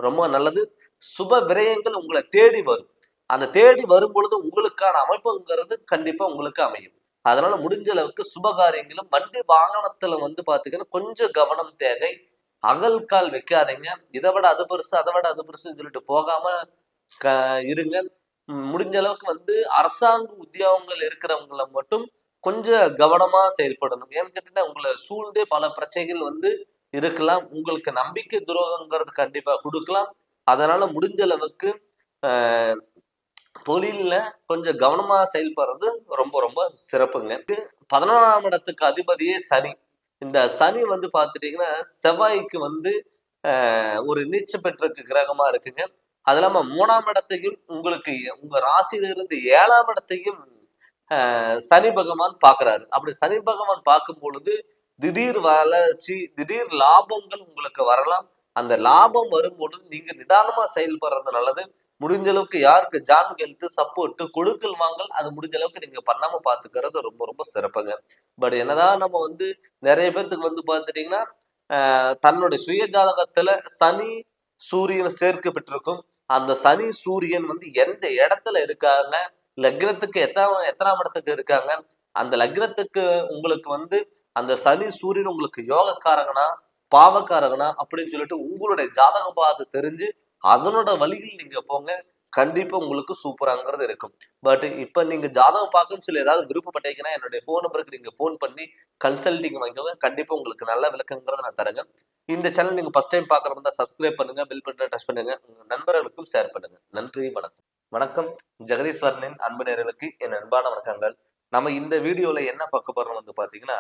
ரொம்ப நல்லது. சுப விரயங்கள் உங்களை தேடி வரும். அந்த தேடி வரும் பொழுது உங்களுக்கான அமைப்புங்கிறது கண்டிப்பா உங்களுக்கு அமையும். அதனால முடிஞ்ச அளவுக்கு சுபகாரியங்களும் வண்டி வாகனத்துல பாத்தீங்கன்னா கொஞ்சம் கவனம் தேவை. அகல்கால் வைக்காதீங்க. இதை விட அது பெருசு, அதை விட அது பெருசுன்னு சொல்லிட்டு போகாம இருங்க. முடிஞ்ச அளவுக்கு அரசாங்க உத்தியோகங்கள் இருக்கிறவங்கள மட்டும் கொஞ்சம் கவனமா செயல்படணும். ஏன்னு கேட்டீங்கன்னா உங்களை சூழ்ந்தே பல பிரச்சனைகள் இருக்கலாம். உங்களுக்கு நம்பிக்கை துரோகங்கிறது கண்டிப்பா கொடுக்கலாம். அதனால முடிஞ்ச அளவுக்கு தொழில்ல கொஞ்சம் கவனமா செயல்படுறது ரொம்ப ரொம்ப சிறப்புங்க. 11ஆம் இடத்துக்கு அதிபதியே சனி. இந்த சனி பாத்துட்டீங்கன்னா செவ்வாய்க்கு ஒரு நீச்ச பெற்ற கிரகமா இருக்குங்க. அது இல்லாம 3ஆம் இடத்தையும் உங்களுக்கு உங்க ராசியிலிருந்து 7ஆம் இடத்தையும் சனி பகவான் பாக்குறாரு. அப்படி சனி பகவான் பார்க்கும் பொழுது திடீர் வளர்ச்சி, திடீர் லாபங்கள் உங்களுக்கு வரலாம். அந்த லாபம் வரும் பொழுது நீங்க நிதானமா செயல்படுறது நல்லது. முடிஞ்ச அளவுக்கு யாருக்கு ஜான் ஹெல்த் சப்போர்ட் கொடுக்கல் வாங்கல் அது முடிஞ்ச அளவுக்கு நீங்க பண்ணாம பாத்துக்கிறது ரொம்ப ரொம்ப சிறப்புங்க. பட் என்னதான் நம்ம நிறைய பேர்த்துக்கு பாத்துட்டீங்கன்னா தன்னுடைய சுய ஜாதகத்துல சனி சூரியன் சேர்க்கை பெற்றிருக்கும். அந்த சனி சூரியன் எந்த இடத்துல இருக்காங்க, லக்னத்துக்கு எத்தனாம் இடத்துக்கு இருக்காங்க, அந்த லக்னத்துக்கு உங்களுக்கு அந்த சனி சூரியன் உங்களுக்கு யோகக்காரகனா பாவக்காரகனா அப்படின்னு சொல்லிட்டு உங்களுடைய ஜாதக பார்த்து தெரிஞ்சு அதனோட வழியில் நீங்க போங்க. கண்டிப்பா உங்களுக்கு சூப்பராங்கிறது இருக்கும். பட் இப்ப நீங்க ஜாதகம் பார்க்கும் சில ஏதாவது விருப்பப்பட்டீங்கன்னா என்னுடைய போன் நம்பருக்கு நீங்க போன் பண்ணி கன்சல்டிங் வாங்கிக்கோங்க. கண்டிப்பா உங்களுக்கு நல்ல விளக்கங்கிறத நான் தரேங்க. இந்த சேனல் நீங்க ஃபர்ஸ்ட் டைம் பாக்குறதா சப்ஸ்கிரைப் பண்ணுங்க, பெல் பட்டனை டச் பண்ணுங்க, உங்க நண்பர்களுக்கும் ஷேர் பண்ணுங்க. நன்றி, வணக்கம். வணக்கம். ஜெகதீஸ்வரனின் அன்பு நேயர்களுக்கு என் அன்பான வணக்கங்கள். நம்ம இந்த வீடியோல என்ன பார்க்க போறோம் பாத்தீங்கன்னா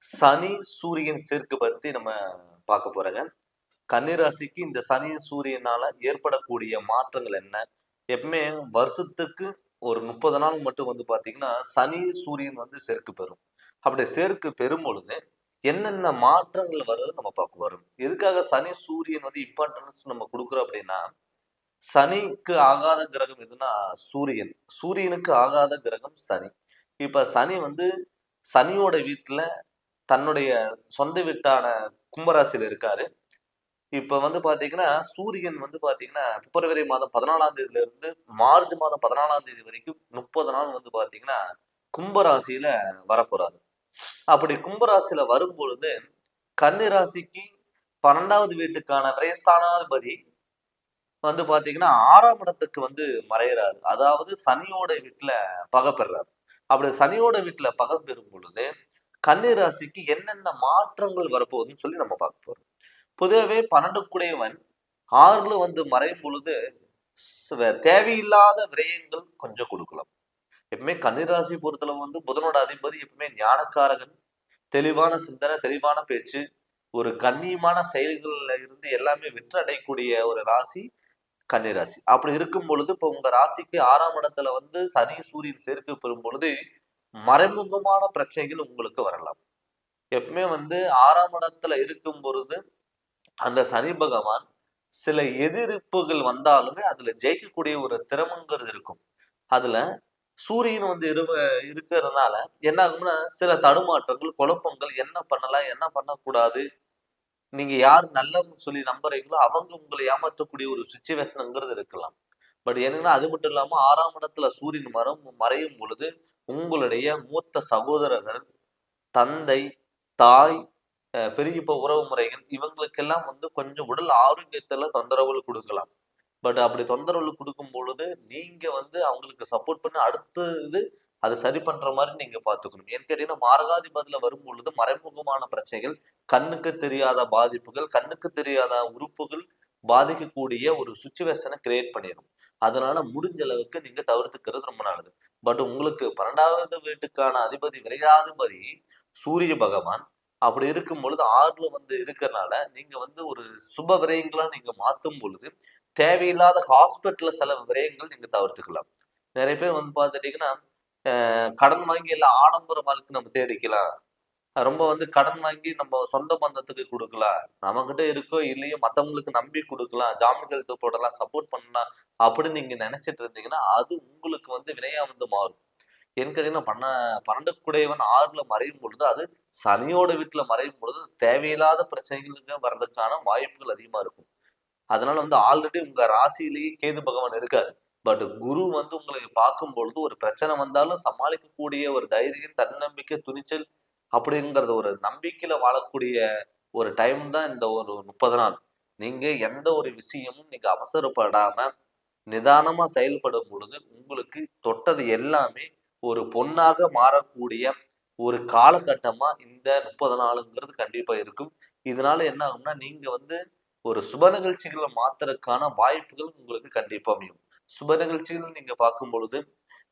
சனி சூரியன் சேர்க்கை பத்தி நம்ம பார்க்க போறோங்க. கன்னிராசிக்கு இந்த சனி சூரியனால ஏற்படக்கூடிய மாற்றங்கள் என்ன? எப்பவுமே வருஷத்துக்கு ஒரு 30 நாள் மட்டும் பாத்தீங்கன்னா சனி சூரியன் சேர்க்கை பெறும். அப்படி சேர்க்கை பெறும் பொழுது என்னென்ன மாற்றங்கள் வருது நம்ம பார்க்க வரும். எதுக்காக சனி சூரியன் இம்பார்ட்டன்ஸ் நம்ம கொடுக்குறோம் அப்படின்னா சனிக்கு ஆகாத கிரகம் எதுனா சூரியன். சூரியனுக்கு ஆகாத கிரகம் சனி. இப்ப சனி சனியோட வீட்டுல தன்னுடைய சொந்த வீட்டான கும்பராசியில இருக்காரு. இப்ப பாத்தீங்கன்னா சூரியன் பாத்தீங்கன்னா பிப்ரவரி மாதம் 14ஆம் தேதியில இருந்து மார்ச் மாதம் 14ஆம் தேதி வரைக்கும் 30 நாள் பாத்தீங்கன்னா கும்பராசியில வரப்போறாரு. அப்படி கும்பராசியில வரும் பொழுது கன்னிராசிக்கு 12வது வீட்டுக்கான விரயஸ்தானாதிபதி பாத்தீங்கன்னா 6ஆம் இடத்துக்கு மறைகிறாரு. அதாவது சனியோட வீட்டுல பகை பெறாரு. அப்படி சனியோட வீட்டுல பகை பெறும் பொழுது கன்னிராசிக்கு என்னென்ன மாற்றங்கள் வரப்போகுதுன்னு சொல்லி நம்ம பார்க்க போறோம். பொதுவாகவே 12 6ல மறையும் பொழுது தேவையில்லாத விரயங்கள் கொஞ்சம் கொடுக்கலாம். எப்பவுமே கன்னிராசி பொறுத்தளவு புதனோட அதிபதி எப்பவுமே ஞானக்காரகன், தெளிவான சிந்தனை, தெளிவான பேச்சு, ஒரு கண்ணியமான செயல்கள்ல இருந்து எல்லாமே வெற்றி அடையக்கூடிய ஒரு ராசி கன்னிராசி. அப்படி இருக்கும் பொழுது இப்ப உங்க ராசிக்கு 6ஆம் இடத்துல சனி சூரியன் சேர்க்கை பெறும் பொழுது மறைமுகமான பிரச்சனைகள் உங்களுக்கு வரலாம். எப்பவுமே 6ஆம் இடத்துல இருக்கும் பொழுது அந்த சனி பகவான் சில எதிர்ப்புகள் வந்தாலுமே அதுல ஜெயிக்கக்கூடிய ஒரு திறமைங்கிறது இருக்கும். அதுல சூரியன் இருக்கிறதுனால என்ன ஆகும்னா சில தடுமாற்றங்கள், குழப்பங்கள், என்ன பண்ணலாம் என்ன பண்ணக்கூடாது, நீங்க யார் நல்லவங்க சொல்லி நம்புறீங்களோ அவங்க உங்களை ஏமாற்றக்கூடிய ஒரு சுச்சுவேஷனுங்கிறது இருக்கலாம். பட் என்னன்னா அது மட்டும் இல்லாம 6ஆம் இடத்துல சூரியன் மறையும் பொழுது உங்களுடைய மூத்த சகோதரர்கள், தந்தை, தாய், பெரியப்ப உறவு முறைகள் இவங்களுக்கெல்லாம் கொஞ்சம் உடல் ஆரோக்கியத்துல தொந்தரவுகள் கொடுக்கலாம். பட் அப்படி தொந்தரவுகள் கொடுக்கும் பொழுது நீங்க அவங்களுக்கு சப்போர்ட் பண்ணி அடுத்தது அதை சரி பண்ற மாதிரி நீங்க பாத்துக்கணும். ஏன்னு கேட்டீங்கன்னா மாரகாதிபதியில வரும் பொழுது மறைமுகமான பிரச்சனைகள், கண்ணுக்கு தெரியாத பாதிப்புகள், கண்ணுக்கு தெரியாத உறுப்புகள் பாதிக்கக்கூடிய ஒரு சுச்சுவேஷனை கிரியேட் பண்ணிடும். அதனால முடிஞ்ச அளவுக்கு நீங்க தவிர்த்துக்கிறது ரொம்ப நல்லது. பட் உங்களுக்கு 12வது வீட்டுக்கான அதிபதி விரையாதிபதி சூரிய பகவான் அப்படி இருக்கும் பொழுது 6ல இருக்கிறதுனால நீங்க ஒரு சுப விரயங்களா நீங்க மாத்தும் பொழுது தேவையில்லாத ஹாஸ்பிட்டல்ல சில விரயங்கள் நீங்க தவிர்த்துக்கலாம். நிறைய பேர் பார்த்துட்டீங்கன்னா கடன் வாங்கி எல்லாம் ஆடம்பர வாழ்க்கை நம்ம தேடிக்கலாம், ரொம்ப வந்து கடன் வாங்கி நம்ம சொந்த பந்தத்துக்கு குடுக்கலாம். நம்மகிட்ட இருக்கோ இல்லையோ மத்தவங்களுக்கு நம்பி குடுக்கலாம். ஜாமீன் கையெழுத்து போடலாம், சப்போர்ட் பண்ணலாம் அப்படின்னு நீங்க நெனைச்சிட்டு இருந்தீங்கன்னா, அது உங்களுக்கு வந்து வினையா வந்து மாறும். ஏன்னு கேட்டீங்கன்னா, 12 குடையவன் 6ல மறையும் பொழுது, அது சனியோட வீட்ல மறையும் பொழுது, தேவையில்லாத பிரச்சனைகளுங்க வர்றதுக்கான வாய்ப்புகள் அதிகமா இருக்கும். அதனால வந்து ஆல்ரெடி உங்க ராசியிலேயே கேது பகவான் இருக்காரு. பட் குரு வந்து உங்களை பார்க்கும் பொழுது ஒரு பிரச்சனை வந்தாலும் சமாளிக்கக்கூடிய ஒரு தைரியம், தன்னம்பிக்கை, துணிச்சல் அப்படிங்கிறது ஒரு நம்பிக்கையில வாழக்கூடிய ஒரு டைம் தான் இந்த ஒரு 30 நாள். நீங்க எந்த ஒரு விஷயமும் நீங்க அவசரப்படாம நிதானமா செயல்படும் பொழுது உங்களுக்கு தொட்டது எல்லாமே ஒரு பொன்னாக மாறக்கூடிய ஒரு காலகட்டமா இந்த 30 நாளுங்கிறது கண்டிப்பா இருக்கும். இதனால என்ன ஆகும்னா நீங்க வந்து ஒரு சுப நிகழ்ச்சிகளை மாத்துறதுக்கான வாய்ப்புகள் உங்களுக்கு கண்டிப்பா அமையும். சுப நிகழ்ச்சிகள் நீங்க பார்க்கும் பொழுது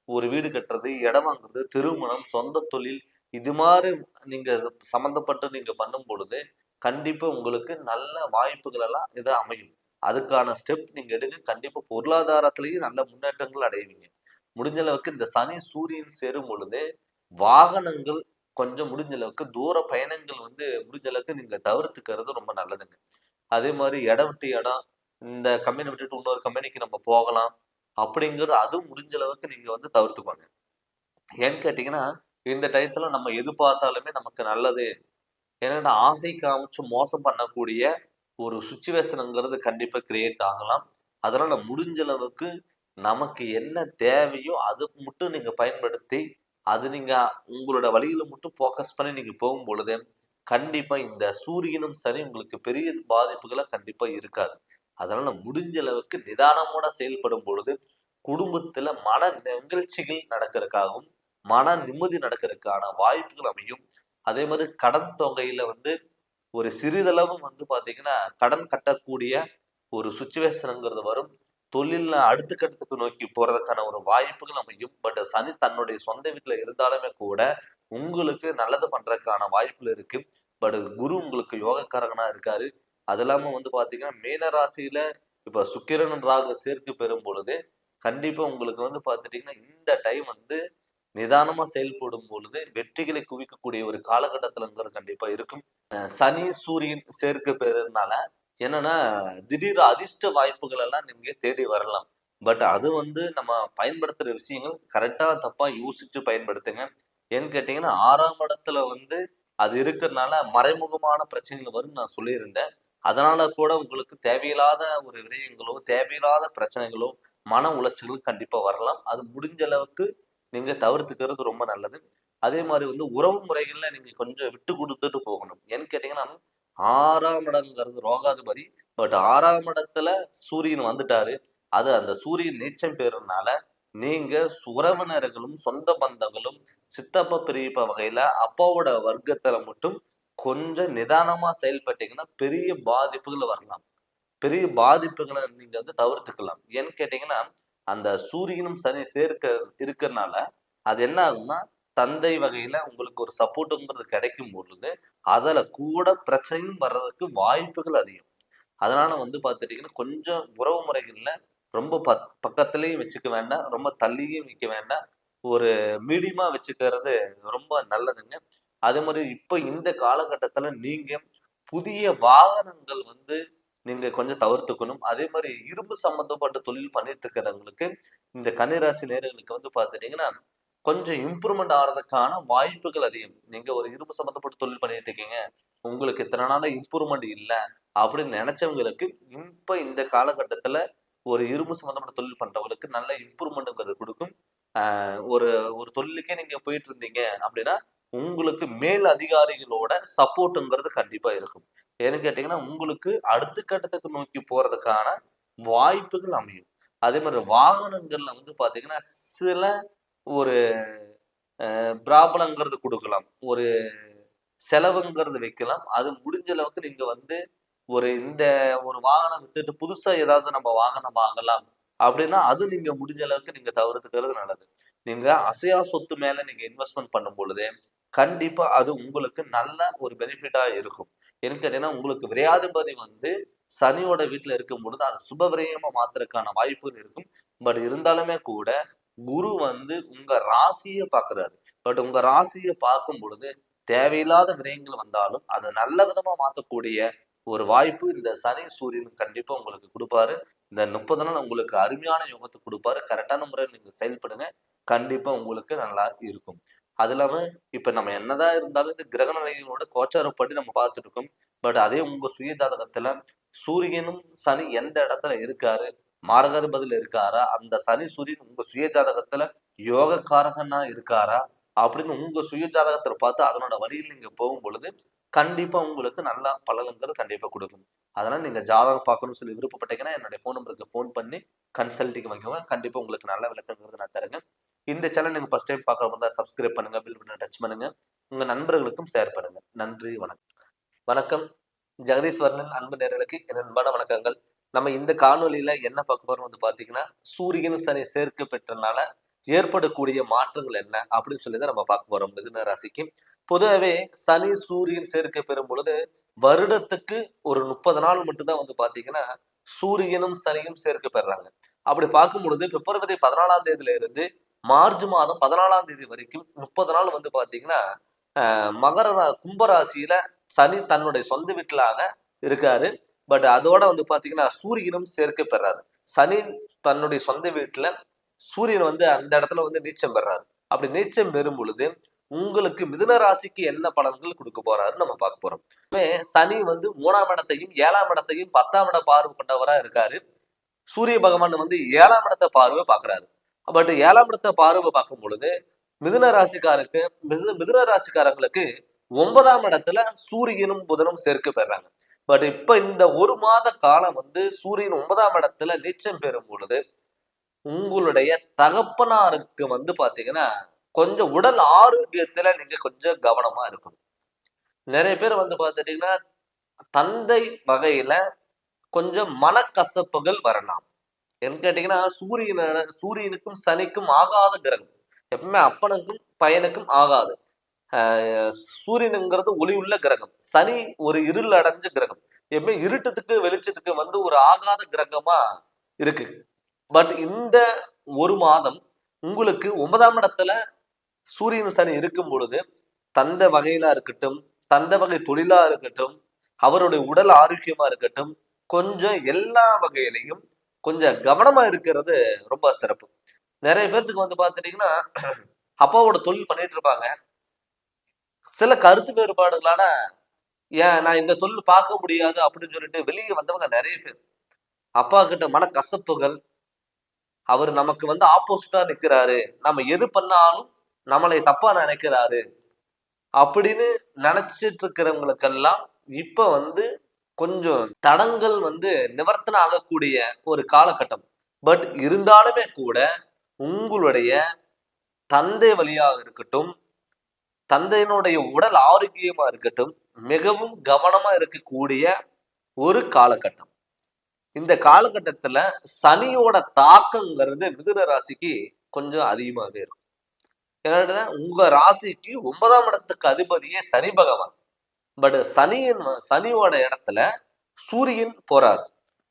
ஒரு வீடு கட்டுறது, இடம் வாங்குறது, திருமணம், சொந்த தொழில் இது மாதிரி நீங்க சம்மந்தப்பட்டு நீங்க பண்ணும் பொழுது கண்டிப்பா உங்களுக்கு நல்ல வாய்ப்புகள் எல்லாம் இது அமையும். அதுக்கான ஸ்டெப் நீங்க எடுங்க. கண்டிப்பா பொருளாதாரத்திலேயும் நல்ல முன்னேற்றங்கள் அடைவீங்க. முடிஞ்ச அளவுக்கு இந்த சனி, சூரியன் சேரும் பொழுது வாகனங்கள் கொஞ்சம் முடிஞ்ச அளவுக்கு தூர பயணங்கள் வந்து முடிஞ்ச அளவுக்கு நீங்க தவிர்த்துக்கிறது ரொம்ப நல்லதுங்க. அதே மாதிரி இடம் விட்டு இடம் இந்த கம்பெனி விட்டுட்டு இன்னொரு கம்பெனிக்கு நம்ம போகலாம் அப்படிங்கிறது அதுவும் முடிஞ்ச அளவுக்கு நீங்க வந்து தவிர்த்துக்கோங்க. ஏன்னு கேட்டீங்கன்னா, இந்த டயத்துல நம்ம எது பார்த்தாலுமே நமக்கு நல்லது. ஏன்னா ஆசை காமிச்சு மோசம் பண்ணக்கூடிய ஒரு சிச்சுவேஷன்ங்கிறது கண்டிப்பா கிரியேட் ஆகலாம். அதனால முடிஞ்ச அளவுக்கு நமக்கு என்ன தேவையோ அத மட்டும் நீங்க பயன்படுத்தி, அது நீங்க உங்களோட வழியில மட்டும் ஃபோக்கஸ் பண்ணி நீங்க போகும்பொழுது, கண்டிப்பா இந்த சூரியனும் சரி உங்களுக்கு பெரிய பாதிப்புகள கண்டிப்பா இருக்காது. அதனால முடிஞ்ச அளவுக்கு நிதானமோட செயல்படும் பொழுது, குடும்பத்துல மன நிகழ்ச்சிகள் நடக்கிறதுக்காகவும், மன நிம்மதி நடக்கிறதுக்கான வாய்ப்புகள் அமையும். அதே மாதிரி கடன் தொகையில வந்து ஒரு சிறிதளவு வந்து பாத்தீங்கன்னா, கடன் கட்டக்கூடிய ஒரு சிச்சுவேஷன்ங்கிறது வரும். தொழில்ல அடுத்த கட்டத்துக்கு நோக்கி போறதுக்கான ஒரு வாய்ப்புகள் அமையும். பட் சனி தன்னுடைய சொந்த வீட்ல இருந்தாலுமே கூட, உங்களுக்கு நல்லது பண்றதுக்கான வாய்ப்புகள் இருக்கு. பட் குரு உங்களுக்கு யோகக்காரகனா இருக்காரு. அது இல்லாம வந்து பாத்தீங்கன்னா, மீன ராசியில இப்ப சுக்கிரன், ராகு சேர்க்கை பெறும் பொழுது, கண்டிப்பா உங்களுக்கு வந்து பாத்துட்டீங்கன்னா, இந்த டைம் வந்து நிதானமா செயல்படும் பொழுது வெற்றிகளை குவிக்கக்கூடிய ஒரு காலகட்டத்திலங்கிறது கண்டிப்பா இருக்கும். சனி, சூரியன் சேர்க்கை பெறுறதுனால என்னன்னா, திடீர் அதிர்ஷ்ட வாய்ப்புகள் எல்லாம் நீங்க தேடி வரலாம். பட் அது வந்து நம்ம பயன்படுத்துற விஷயங்கள் கரெக்ட்டா, தப்பா யோசிச்சு பயன்படுத்துங்க. ஏன்னு கேட்டீங்கன்னா, 6ஆம் இடத்துல வந்து அது இருக்கிறனால மறைமுகமான பிரச்சனைகள் வரும்னு நான் சொல்லியிருந்தேன். அதனால கூட உங்களுக்கு தேவையில்லாத ஒரு விரயங்களோ, தேவையில்லாத பிரச்சனைகளோ, மன உளைச்சல்கள் கண்டிப்பா வரலாம். அது முடிஞ்ச அளவுக்கு நீங்க தவிர்த்துக்கிறது ரொம்ப நல்லது. அதே மாரி வந்து உறவு முறைகள்ல நீங்க கொஞ்சம் விட்டு குடுத்துட்டு போகணும். ஏன்னு கேட்டீங்கன்னா, 6ஆம் இடம்ங்கிறது ரோகாதிபதி. பட் 6ஆம் இடத்துல சூரியன் வந்துட்டாரு. அது அந்த சூரியன் நீச்சம் பெறுறனால, நீங்க உறவினர்களும், சொந்த பந்தங்களும், சித்தப்பா, பெரியப்பா வகையில அப்பாவோட வர்க்கத்துல மட்டும் கொஞ்சம் நிதானமா செயல்பட்டீங்கன்னா, பெரிய பாதிப்புகள் வரலாம். பெரிய பாதிப்புகள நீங்க வந்து தவிர்த்துக்கலாம். ஏன்னு கேட்டீங்கன்னா, அந்த சூரியனும், சனி சேர்க்க இருக்கறனால, அது என்ன ஆகும்னா, தந்தை வகையில உங்களுக்கு ஒரு சப்போர்ட்ங்கிறது கிடைக்கும் பொழுது, அதுல கூட பிரச்சனையும் வர்றதுக்கு வாய்ப்புகள் அதிகம். அதனால வந்து பார்த்துட்டீங்கன்னா, கொஞ்சம் உறவு முறைகள்ல ரொம்ப பக்கத்திலயும் வச்சுக்க வேண்டாம். ரொம்ப தள்ளியும் வைக்க வேண்டாம். ஒரு மீடியமா வச்சுக்கிறது ரொம்ப நல்லதுங்க. அதே மாரி இப்ப இந்த காலகட்டத்தில நீங்க புதிய வாகனங்கள் வந்து நீங்க கொஞ்சம் தவிர்த்துக்கணும். அதே மாரி இரும்பு சம்மந்தப்பட்ட தொழில் பண்ணிட்டு இருக்கிறவங்களுக்கு, இந்த கன்னிராசி நேயர்களுக்கு வந்து பார்த்துட்டீங்கன்னா, கொஞ்சம் இம்ப்ரூவ்மெண்ட் ஆறதுக்கான வாய்ப்புகள் அதிகம். நீங்க ஒரு இரும்பு சம்மந்தப்பட்ட தொழில் பண்ணிட்டு இருக்கீங்க. உங்களுக்கு இத்தன நாளா இம்ப்ரூவ்மெண்ட் இல்ல. அப்படின்னு நெனச்சவங்களுக்கு, இப்ப இந்த காலகட்டத்தில ஒரு இரும்பு சம்மந்தப்பட்ட தொழில் பண்றவங்களுக்கு நல்ல இம்ப்ரூவ்மெண்ட்ங்கிறது குடுக்கும். ஒரு ஒரு தொழிலுக்கே நீங்க போயிட்டு இருந்தீங்க அப்படின்னா, உங்களுக்கு மேல் அதிகாரிகளோட சப்போர்ட்ங்கிறது கண்டிப்பா இருக்கும். ஏன்னு கேட்டீங்கன்னா, உங்களுக்கு அடுத்த கட்டத்துக்கு நோக்கி போறதுக்கான வாய்ப்புகள் அமையும். அதே மாரி வாகனங்கள்ல வந்து பாத்தீங்கன்னா, சில ஒரு ப்ராப்ளம்ங்கிறது குடுக்கலாம். ஒரு செலவுங்கிறது வைக்கலாம். அது முடிஞ்ச அளவுக்கு நீங்க வந்து இந்த ஒரு வாகனம் வித்துட்டு புதுசா ஏதாவது நம்ம வாகனம் வாங்கலாம் அப்படின்னா, அது நீங்க முடிஞ்ச அளவுக்கு நீங்க தவிர்த்துக்கிறது நல்லது. நீங்க அசையா சொத்து மேல நீங்க இன்வெஸ்ட்மென்ட் பண்ணும் பொழுது, கண்டிப்பா அது உங்களுக்கு நல்ல ஒரு பெனிஃபிட்டா இருக்கும். ஏன்னு கேட்டீங்கன்னா, உங்களுக்கு விரையாதிபதி வந்து சனியோட வீட்ல இருக்கும் பொழுது, அத சுப விரயமா மாத்துறதுக்கான வாய்ப்புகள் இருக்கும். பட் இருந்தாலுமே கூட, குரு வந்து உங்க ராசிய பார்க்குறாரு. பட் உங்க ராசிய பார்க்கும் பொழுது தேவையில்லாத விரயங்கள் வந்தாலும் அதை நல்ல விதமா மாற்றக்கூடிய ஒரு வாய்ப்பு இந்த சனி சூரியன் கண்டிப்பா உங்களுக்கு கொடுப்பாரு. இந்த 30 நாள் உங்களுக்கு அருமையான யோகத்தை கொடுப்பாரு. கரெக்டான முறையில் நீங்க செயல்படுங்க. கண்டிப்பா உங்களுக்கு நல்லா இருக்கும். அது இல்லாம இப்ப நம்ம என்னதான் இருந்தாலும் இந்த கிரக நிலைகளோட கோச்சாரப்படி நம்ம பார்த்துட்டு இருக்கோம். பட் அதே உங்க சுய ஜாதகத்துல சூரியனும் சனி எந்த இடத்துல இருக்காரு, மாரகாதிபதியில இருக்காரா, அந்த சனி சூரியன் உங்க சுய ஜாதகத்துல யோகக்காரகனா இருக்காரா அப்படின்னு உங்க சுய ஜாதகத்துல பார்த்து அதனோட வழியில் நீங்க போகும் பொழுது கண்டிப்பா உங்களுக்கு நல்ல பலன்கள் கண்டிப்பா கொடுக்கும். அதனால நீங்க ஜாதகம் பார்க்கணும்னு சொல்லி விருப்பப்பட்டீங்கன்னா என்னுடைய ஃபோன் நம்பருக்கு ஃபோன் பண்ணி கன்சல்டிங் வாங்கிக்கோங்க. கண்டிப்பா உங்களுக்கு நல்ல விளக்கங்கிறது நான் தரேங்க. இந்த சேனல் நீங்க ஃபர்ஸ்ட் டைம் பார்க்கறதா இருந்தா சப்ஸ்கிரைப் பண்ணுங்க, பெல் பட்டனை டச் பண்ணுங்க, உங்க நண்பர்களுக்கும் ஷேர் பண்ணுங்க. நன்றி, வணக்கம். வணக்கம். ஜெகதீஸ்வரனின் அன்பு நேயர்களுக்கு என் அன்பான வணக்கங்கள். நம்ம இந்த காணொலியில என்ன பார்க்க போறோம் வந்து பாத்தீங்கன்னா, சூரியன் சனி சேர்க்கை பெற்றனால ஏற்படக்கூடிய மாற்றங்கள் என்ன அப்படின்னு சொல்லி தான் நம்ம பார்க்க போறோம். மிதுன ராசிக்கு பொதுவாகவே சனி சூரியன் சேர்க்கை பெறும் பொழுது வருடத்துக்கு ஒரு 30 நாள் மட்டும்தான் வந்து பாத்தீங்கன்னா சூரியனும் சனியும் சேர்க்கை பெறாங்க. அப்படி பார்க்கும் பொழுது பிப்ரவரி 14ஆம் தேதியில இருந்து மார்ச் மாதம் 14ஆம் தேதி வரைக்கும் 30 நாள் வந்து பாத்தீங்கன்னா கும்பராசியில சனி தன்னுடைய சொந்த வீட்டிலாக இருக்காரு. பட் அதோட வந்து பாத்தீங்கன்னா சூரியனும் சேர்க்கை பெறாரு. சனி தன்னுடைய சொந்த வீட்டுல, சூரியன் வந்து அந்த இடத்துல வந்து நீச்சம் பெறாரு. அப்படி நீச்சம் பெறும் பொழுது உங்களுக்கு மிதுன ராசிக்கு என்ன பலன்கள் கொடுக்க போறாருன்னு நம்ம பார்க்க போறோம். சனி வந்து 3ஆம் இடத்தையும் 7ஆம் இடத்தையும் 10ஆம் இட பார்வை கொண்டவரா இருக்காரு. சூரிய பகவான் வந்து 7ஆம் இடத்தை பார்வை பார்க்கிறாரு. பட் 7ஆம் இடத்தை பார்வை பார்க்கும் பொழுது மிதுன ராசிக்காரங்களுக்கு 9ஆம் இடத்துல சூரியனும் புதனும் சேர்க்கை பெறாங்க. பட் இப்ப இந்த ஒரு மாத காலம் வந்து சூரியன் 9ஆம் இடத்துல நீச்சம் பெறும் பொழுது உங்களுடைய தகப்பனாருக்கு வந்து பாத்தீங்கன்னா கொஞ்சம் உடல் ஆரோக்கியத்துல நீங்க கொஞ்சம் கவனமா இருக்கணும். நிறைய பேர் வந்து பாத்துட்டீங்கன்னா தந்தை வகையில கொஞ்சம் மனக்கசப்புகள் வரலாம். என்ன கேட்டீங்கன்னா சூரியனுக்கும் சனிக்கும் ஆகாத கிரகம். எப்பவுமே அப்பனுக்கும் பையனுக்கும் ஆகாது. சூரியனுங்கிறது ஒளி உள்ள கிரகம், சனி ஒரு இருள் அடைஞ்ச கிரகம். எப்பவுமே இருட்டத்துக்கு வெளிச்சத்துக்கு வந்து ஒரு ஆகாத கிரகமா இருக்கு. பட் இந்த ஒரு மாதம் உங்களுக்கு 9ஆம் இடத்துல சூரியன் சனி இருக்கும் பொழுது தந்த வகையிலா இருக்கட்டும், தந்த வகை தொழிலா இருக்கட்டும், அவருடைய உடல் ஆரோக்கியமா இருக்கட்டும், கொஞ்சம் எல்லா வகையிலையும் கொஞ்சம் கவனமா இருக்கிறது ரொம்ப சிறப்பு. நிறைய பேர்த்துக்கு வந்து பாத்துட்டீங்கன்னா அப்பாவோட தொழில் பண்ணிட்டு இருப்பாங்க. சில கருத்து வேறுபாடுகளான ஏன் நான் இந்த தொழில் பார்க்க முடியாது அப்படின்னு சொல்லிட்டு வெளியே வந்தவங்க நிறைய பேர். அப்பா கிட்ட மன கசப்புகள், அவர் நமக்கு வந்து ஆப்போசிட்டா நிக்கிறாரு, நம்ம எது பண்ணாலும் நம்மளை தப்பா நினைக்கிறாரு அப்படின்னு நினைச்சிட்டு இருக்கிறவங்களுக்கெல்லாம் இப்ப வந்து கொஞ்சம் தடங்கள் வந்து நிவர்த்தனை ஆகக்கூடிய ஒரு காலகட்டம். பட் இருந்தாலுமே கூட உங்களுடைய தந்தை வழியாக இருக்கட்டும், தந்தையினுடைய உடல் ஆரோக்கியமா இருக்கட்டும், மிகவும் கவனமா இருக்கக்கூடிய ஒரு காலகட்டம். இந்த காலகட்டத்துல சனியோட தாக்கங்கிறது மிதுன ராசிக்கு கொஞ்சம் அதிகமாகவே இருக்கும். ஏன்னா உங்க ராசிக்கு 9ஆம் இடத்துக்கு அதிபதியே சனி பகவான். பட் சனியோட இடத்துல சூரியன் போறாரு.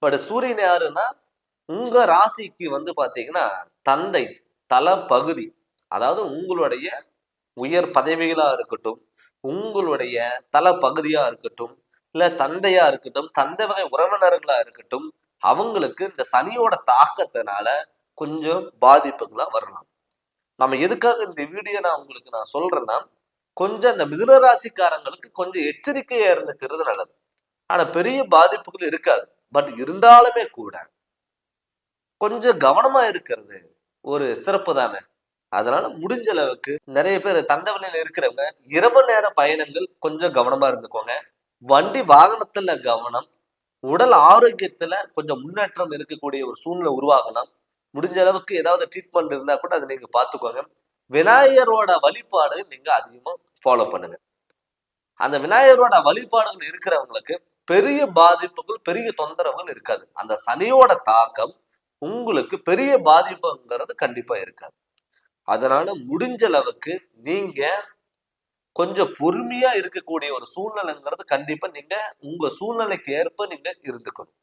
பட் சூரியன் யாருன்னா உங்க ராசிக்கு வந்து பாத்தீங்கன்னா தந்தை தல பகுதி, அதாவது உங்களுடைய உயர் பதவிகளா இருக்கட்டும், உங்களுடைய தல பகுதியா இருக்கட்டும், இல்ல தந்தையா இருக்கட்டும், தந்தை வகை உறவினர்களா இருக்கட்டும், அவங்களுக்கு இந்த சனியோட தாக்கத்தினால கொஞ்சம் பாதிப்புகளா வரலாம். நம்ம எதுக்காக இந்த வீடியோ நான் சொல்றேன்னா, கொஞ்சம் இந்த மிதுன ராசிக்காரங்களுக்கு கொஞ்சம் எச்சரிக்கையா இருந்துக்கிறது நல்லது. ஆனா பெரிய பாதிப்புகள் இருக்காது. பட் இருந்தாலுமே கூட கொஞ்சம் கவனமா இருக்கிறது ஒரு சிறப்பு தானே. அதனால முடிஞ்ச அளவுக்கு நிறைய பேர் தண்டவனையில இருக்கிறவங்க இரவு நேர பயணங்கள் கொஞ்சம் கவனமா இருந்துக்கோங்க. வண்டி வாகனத்துல கவனம், உடல் ஆரோக்கியத்துல கொஞ்சம் முன்னேற்றம் இருக்கக்கூடிய ஒரு சூழ்நிலை உருவாகலாம். முடிஞ்ச அளவுக்கு ஏதாவது ட்ரீட்மெண்ட் இருந்தா கூட அதை நீங்க பாத்துக்கோங்க. விநாயகரோட வழிபாடு நீங்க அதிகமா ஃபாலோ பண்ணுங்க. அந்த விநாயகரோட வழிபாடுகள் இருக்கிறவங்களுக்கு பெரிய பாதிப்புகள், பெரிய தொந்தரவுகள் இருக்காது. அந்த சனியோட தாக்கம் உங்களுக்கு பெரிய பாதிப்புங்கிறது கண்டிப்பா இருக்காது. அதனால முடிஞ்ச அளவுக்கு நீங்க கொஞ்சம் பொறுமையா இருக்கக்கூடிய ஒரு சூழ்நிலைங்கிறது கண்டிப்பா நீங்க உங்க சூழ்நிலைக்கு ஏற்ப நீங்க இருந்துக்கணும்.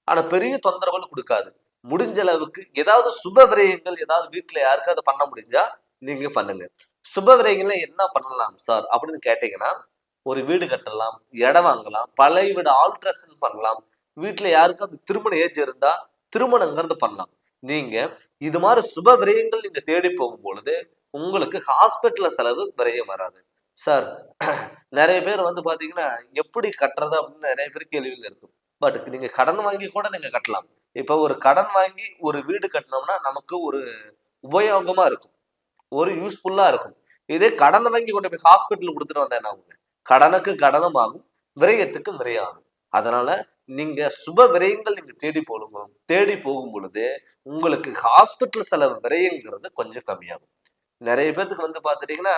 ஆனா பெரிய தொந்தரவுகள் கொடுக்காது. முடிஞ்ச அளவுக்கு ஏதாவது சுப விரயங்கள் ஏதாவது வீட்டுல யாருக்காவது பண்ண முடிஞ்சா நீங்க பண்ணுங்க. சுப விரயங்கள்ல என்ன பண்ணலாம் சார் அப்படின்னு கேட்டீங்கன்னா, ஒரு வீடு கட்டலாம், இடம் வாங்கலாம், பழைய வீடு ஆல்ட்ரேஷன் பண்ணலாம். வீட்டுல யாருக்காவது திருமண ஏஜ் இருந்தா திருமணங்கிறது பண்ணலாம். நீங்க இது மாதிரி சுப விரயங்கள் நீங்க தேடி போகும் பொழுது உங்களுக்கு ஹாஸ்பிட்டல்ல செலவு விரயம் வராது. சார் நிறைய பேர் வந்து பாத்தீங்கன்னா எப்படி கட்டுறது அப்படின்னு நிறைய பேர் கேள்விகள் இருக்கும். பட் நீங்க கடன் வாங்கி கூட நீங்க கட்டலாம். இப்ப ஒரு கடன் வாங்கி ஒரு வீடு கட்டினோம்னா நமக்கு ஒரு உபயோகமா இருக்கும். ஒரு யூஸ்ஃபுல்லா இருக்கும். இதே கடனை வாங்கி கொண்டு போய் ஹாஸ்பிட்டல் கொடுத்துட்டு வந்தா என்ன ஆகுங்க? கடனுக்கு கடனும் ஆகும், விரயத்துக்கு விரயம் ஆகும். அதனால நீங்க சுப விரயங்கள் நீங்க தேடி போகும் பொழுது உங்களுக்கு ஹாஸ்பிட்டல் செலவு விரயங்கிறது கொஞ்சம் கம்மியாகும். நிறைய பேர்த்துக்கு வந்து பாத்துட்டீங்கன்னா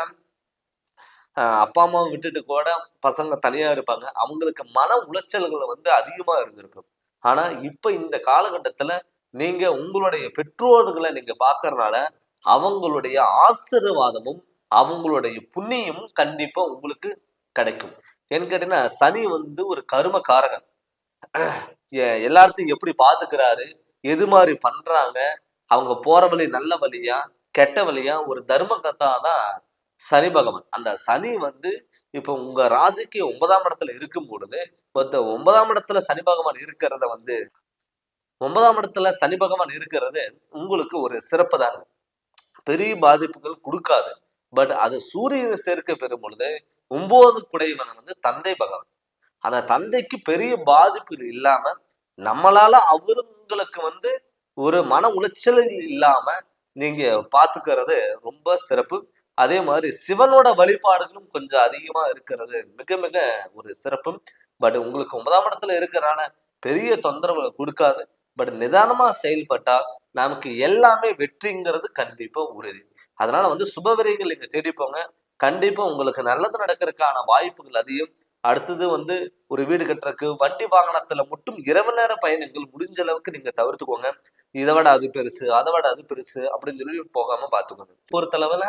அப்பா அம்மாவை விட்டுட்டு கூட பசங்க தனியா இருப்பாங்க. அவங்களுக்கு மன உளைச்சல்கள் வந்து அதிகமா இருந்திருக்கும். ஆனா இப்ப இந்த காலகட்டத்துல நீங்க உங்களுடைய பெற்றோர்களை நீங்க பாக்குறதுனால அவங்களுடைய ஆசீர்வாதமும் அவங்களுடைய புண்ணியமும் கண்டிப்பா உங்களுக்கு கிடைக்கும். ஏன்னு கேட்டீங்கன்னா சனி வந்து ஒரு கரும காரகன். எல்லாத்தையும் எப்படி பாத்துக்கிறாரு, எது மாதிரி பண்றாங்க, அவங்க போற வழி நல்ல வழியா கெட்ட வழியா ஒரு தர்மகர்த்தா தான் சனி பகவான். அந்த சனி வந்து இப்ப உங்க ராசிக்கு 9ஆம் இடத்துல இருக்கும் பொழுது இந்த 9ஆம் இடத்துல சனி பகவான் இருக்கிறத வந்து 9ஆம் இடத்துல சனி பகவான் இருக்கிறது உங்களுக்கு ஒரு சிறப்பு தாங்க. பெரிய பாதிப்புகள் கொடுக்காது. பட் அது சூரியன் சேர்க்க பெறும் பொழுது 9 குடையவன் வந்து தந்தை பகவான். அந்த தந்தைக்கு பெரிய பாதிப்பு இல்லாம நம்மளால அவங்களுக்கு வந்து ஒரு மன உளைச்சல் இல்லாம நீங்க பாத்துக்கிறது ரொம்ப சிறப்பு. அதே மாதிரி சிவனோட வழிபாடுகளும் கொஞ்சம் அதிகமா இருக்கிறது மிக மிக ஒரு சிறப்பு. பட் உங்களுக்கு 9ஆம் இடத்துல இருக்கிறான பெரிய தொந்தரவு கொடுக்காது. பட் நிதானமா செயல்பட்டா நமக்கு எல்லாமே வெற்றிங்கிறது கண்டிப்பா உறுதி. அதனால வந்து சுபவிரைகள் நீங்க தேடி போங்க. கண்டிப்பா உங்களுக்கு நல்லது நடக்கிறதுக்கான வாய்ப்புகள் அதிகம். அடுத்தது வந்து ஒரு வீடு கட்டுறதுக்கு வண்டி வாகனத்துல மட்டும் இரவு நேர பயணங்கள் முடிஞ்ச அளவுக்கு நீங்க தவிர்த்துக்கோங்க. இதை விட அது பெருசு, அதை விட அது பெருசு அப்படின்னு சொல்லி போகாம பாத்துக்கோங்க. பொறுத்தளவுல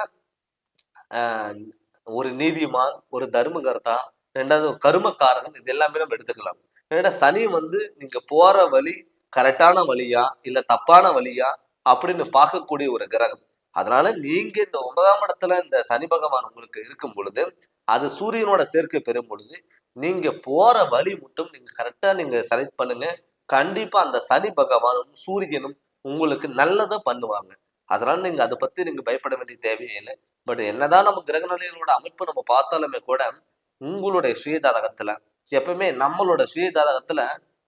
ஒரு நீதிமான், ஒரு தர்மகர்த்தா, ரெண்டாவது கருமக்காரகன், இது எல்லாமே நம்ம எடுத்துக்கலாம். ஏன்னா சனி வந்து நீங்க போற வழி கரெக்டான வழியா இல்ல தப்பான வழியா அப்படின்னு பார்க்கக்கூடிய ஒரு கிரகம். அதனால நீங்க இந்த 9ஆம் இடத்துல இந்த சனி பகவான் உங்களுக்கு இருக்கும் பொழுது அது சூரியனோட சேர்க்கை பெறும் பொழுது நீங்க போற வழி மட்டும் நீங்க கரெக்டா நீங்க செலக்ட் பண்ணுங்க. கண்டிப்பா அந்த சனி பகவானும் சூரியனும் உங்களுக்கு நல்லதை பண்ணுவாங்க. அதனால நீங்க அதை பத்தி நீங்க பயப்பட வேண்டிய தேவையே இல்லை. பட் என்னதான் நம்ம கிரக நிலைகளோட அமைப்பு நம்ம பார்த்தாலுமே கூட உங்களுடைய சுய ஜாதகத்துல எப்பவுமே நம்மளோட சுய ஜாதகத்துல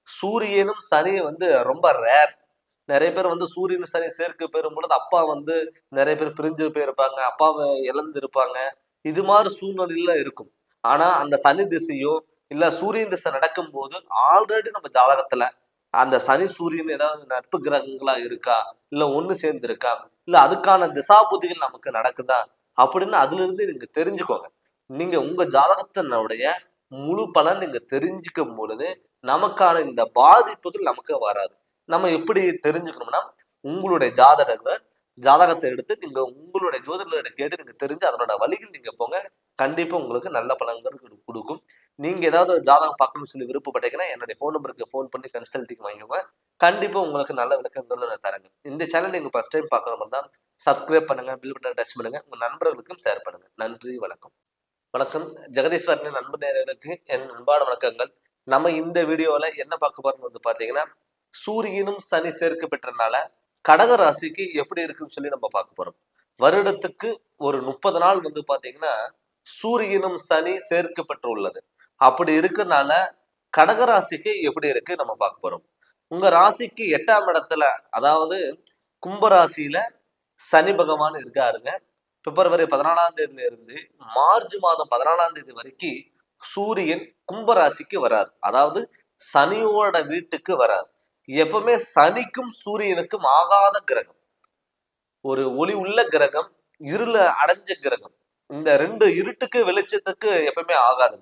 சூரியனும் சனி வந்து ரொம்ப ரேர். நிறைய பேர் வந்து சூரியன் சனி சேர்க்கை பெறும் பொழுது அப்பா வந்து நிறைய பேர் பிரிஞ்சு போயிருப்பாங்க, அப்பாவை இழந்து இருப்பாங்க. இது மாதிரி சூழ்நிலையில இருக்கும். ஆனா அந்த சனி திசையோ இல்ல சூரியன் திசை நடக்கும் போது ஆல்ரெடி நம்ம ஜாதகத்துல அந்த சனி சூரியன் ஏதாவது நட்பு கிரகங்களா இருக்கா, இல்ல ஒண்ணு சேர்ந்து இருக்கா, இல்ல அதுக்கான திசாபுத்திகள் நமக்கு நடக்குதா அப்படின்னு அதுல இருந்து நீங்க தெரிஞ்சுக்கோங்க. நீங்க உங்க ஜாதகத்தினுடைய முழு பலன் நீங்க தெரிஞ்சுக்கும் பொழுது நமக்கான இந்த பாதிப்புகள் நமக்கு வராது. நம்ம எப்படி தெரிஞ்சுக்கணும்னா உங்களுடைய ஜாதகத்தை எடுத்து நீங்க உங்களுடைய ஜோதிடர்கிட்ட கேட்டு நீங்க தெரிஞ்சு அதனோட வழிகள் நீங்க போங்க. கண்டிப்பா உங்களுக்கு நல்ல பலன்கள் கொடுக்கும். நீங்க ஏதாவது ஜாதகம் பார்க்கணும்னு சொல்லி விருப்பப்பட்டீங்கன்னா என்னுடைய ஃபோன் நம்பருக்கு ஃபோன் பண்ணி கன்சல்டிங் வாங்கிக்கோங்க. கண்டிப்பா உங்களுக்கு நல்ல விளக்கங்கிறது நான் தரேங்க. இந்த சேனல் நீங்க ஃபர்ஸ்ட் டைம் பார்க்குற மாதிரி தான் சப்ஸ்கிரைப் பண்ணுங்க, பில் பட்டனை டச் பண்ணுங்க, உங்க நண்பர்களுக்கும் ஷேர் பண்ணுங்க. நன்றி, வணக்கம். வணக்கம். ஜெகதீஸ்வரனின் அன்பு நேயர்களுக்கு என் அன்பான வணக்கங்கள். நம்ம இந்த வீடியோல என்ன பார்க்க போறோம்னு வந்து பாத்தீங்கன்னா சூரியனும் சனி சேர்க்கை பெற்றனால கடக ராசிக்கு எப்படி இருக்குன்னு சொல்லி நம்ம பார்க்க போறோம். வருடத்துக்கு ஒரு 30 நாள் வந்து பாத்தீங்கன்னா சூரியனும் சனி சேர்க்கப்பட்டு உள்ளது. அப்படி இருக்கிறதுனால கடக ராசிக்கு எப்படி இருக்கு நம்ம பார்க்க போறோம். உங்க ராசிக்கு 8ஆம் இடத்துல அதாவது கும்பராசியில சனி பகவான் இருக்காருங்க. பிப்ரவரி 14ஆம் தேதியில இருந்து மார்ச் மாதம் 14ஆம் தேதி வரைக்கும் சூரியன் கும்பராசிக்கு வரார். அதாவது சனியோட வீட்டுக்கு வரார். எப்பவுமே சனிக்கும் சூரியனுக்கும் ஆகாத கிரகம், ஒரு ஒளி உள்ள கிரகம், இருள அடைஞ்ச கிரகம். இந்த ரெண்டு இருட்டுக்கு வெளிச்சத்துக்கு எப்பவுமே ஆகாது.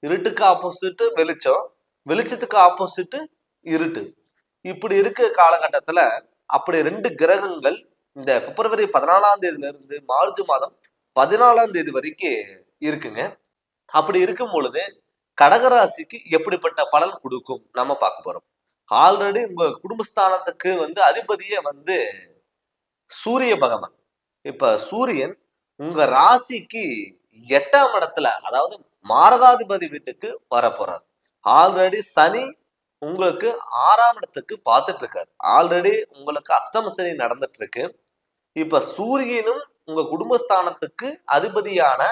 இருட்டுக்கு ஆப்போசிட் வெளிச்சம், வெளிச்சத்துக்கு ஆப்போசிட் இருட்டு. இப்படி இருக்க காலகட்டத்துல அப்படி ரெண்டு கிரகங்கள் இந்த பிப்ரவரி 14ஆம் தேதியில இருந்து மார்ச் மாதம் 14ஆம் தேதி வரைக்கும் இருக்குங்க. அப்படி இருக்கும் பொழுது கடகராசிக்கு எப்படிப்பட்ட பலன் கொடுக்கும் நம்ம பார்க்க போறோம். ஆல்ரெடி உங்க குடும்பஸ்தானத்துக்கு வந்து அதிபதியே வந்து சூரிய பகவான். இப்ப சூரியன் உங்க ராசிக்கு 8ஆம் இடத்துல, அதாவது மாரகாதிபதி வீட்டுக்கு வரப்போறார். ஆல்ரெடி சனி உங்களுக்கு 6ஆம் இடத்துக்கு பார்த்துட்டு இருக்காரு. ஆல்ரெடி உங்களுக்கு அஷ்டம சனி நடந்துட்டு இருக்கு. இப்ப சூரியனும் உங்க குடும்பஸ்தானத்துக்கு அதிபதியான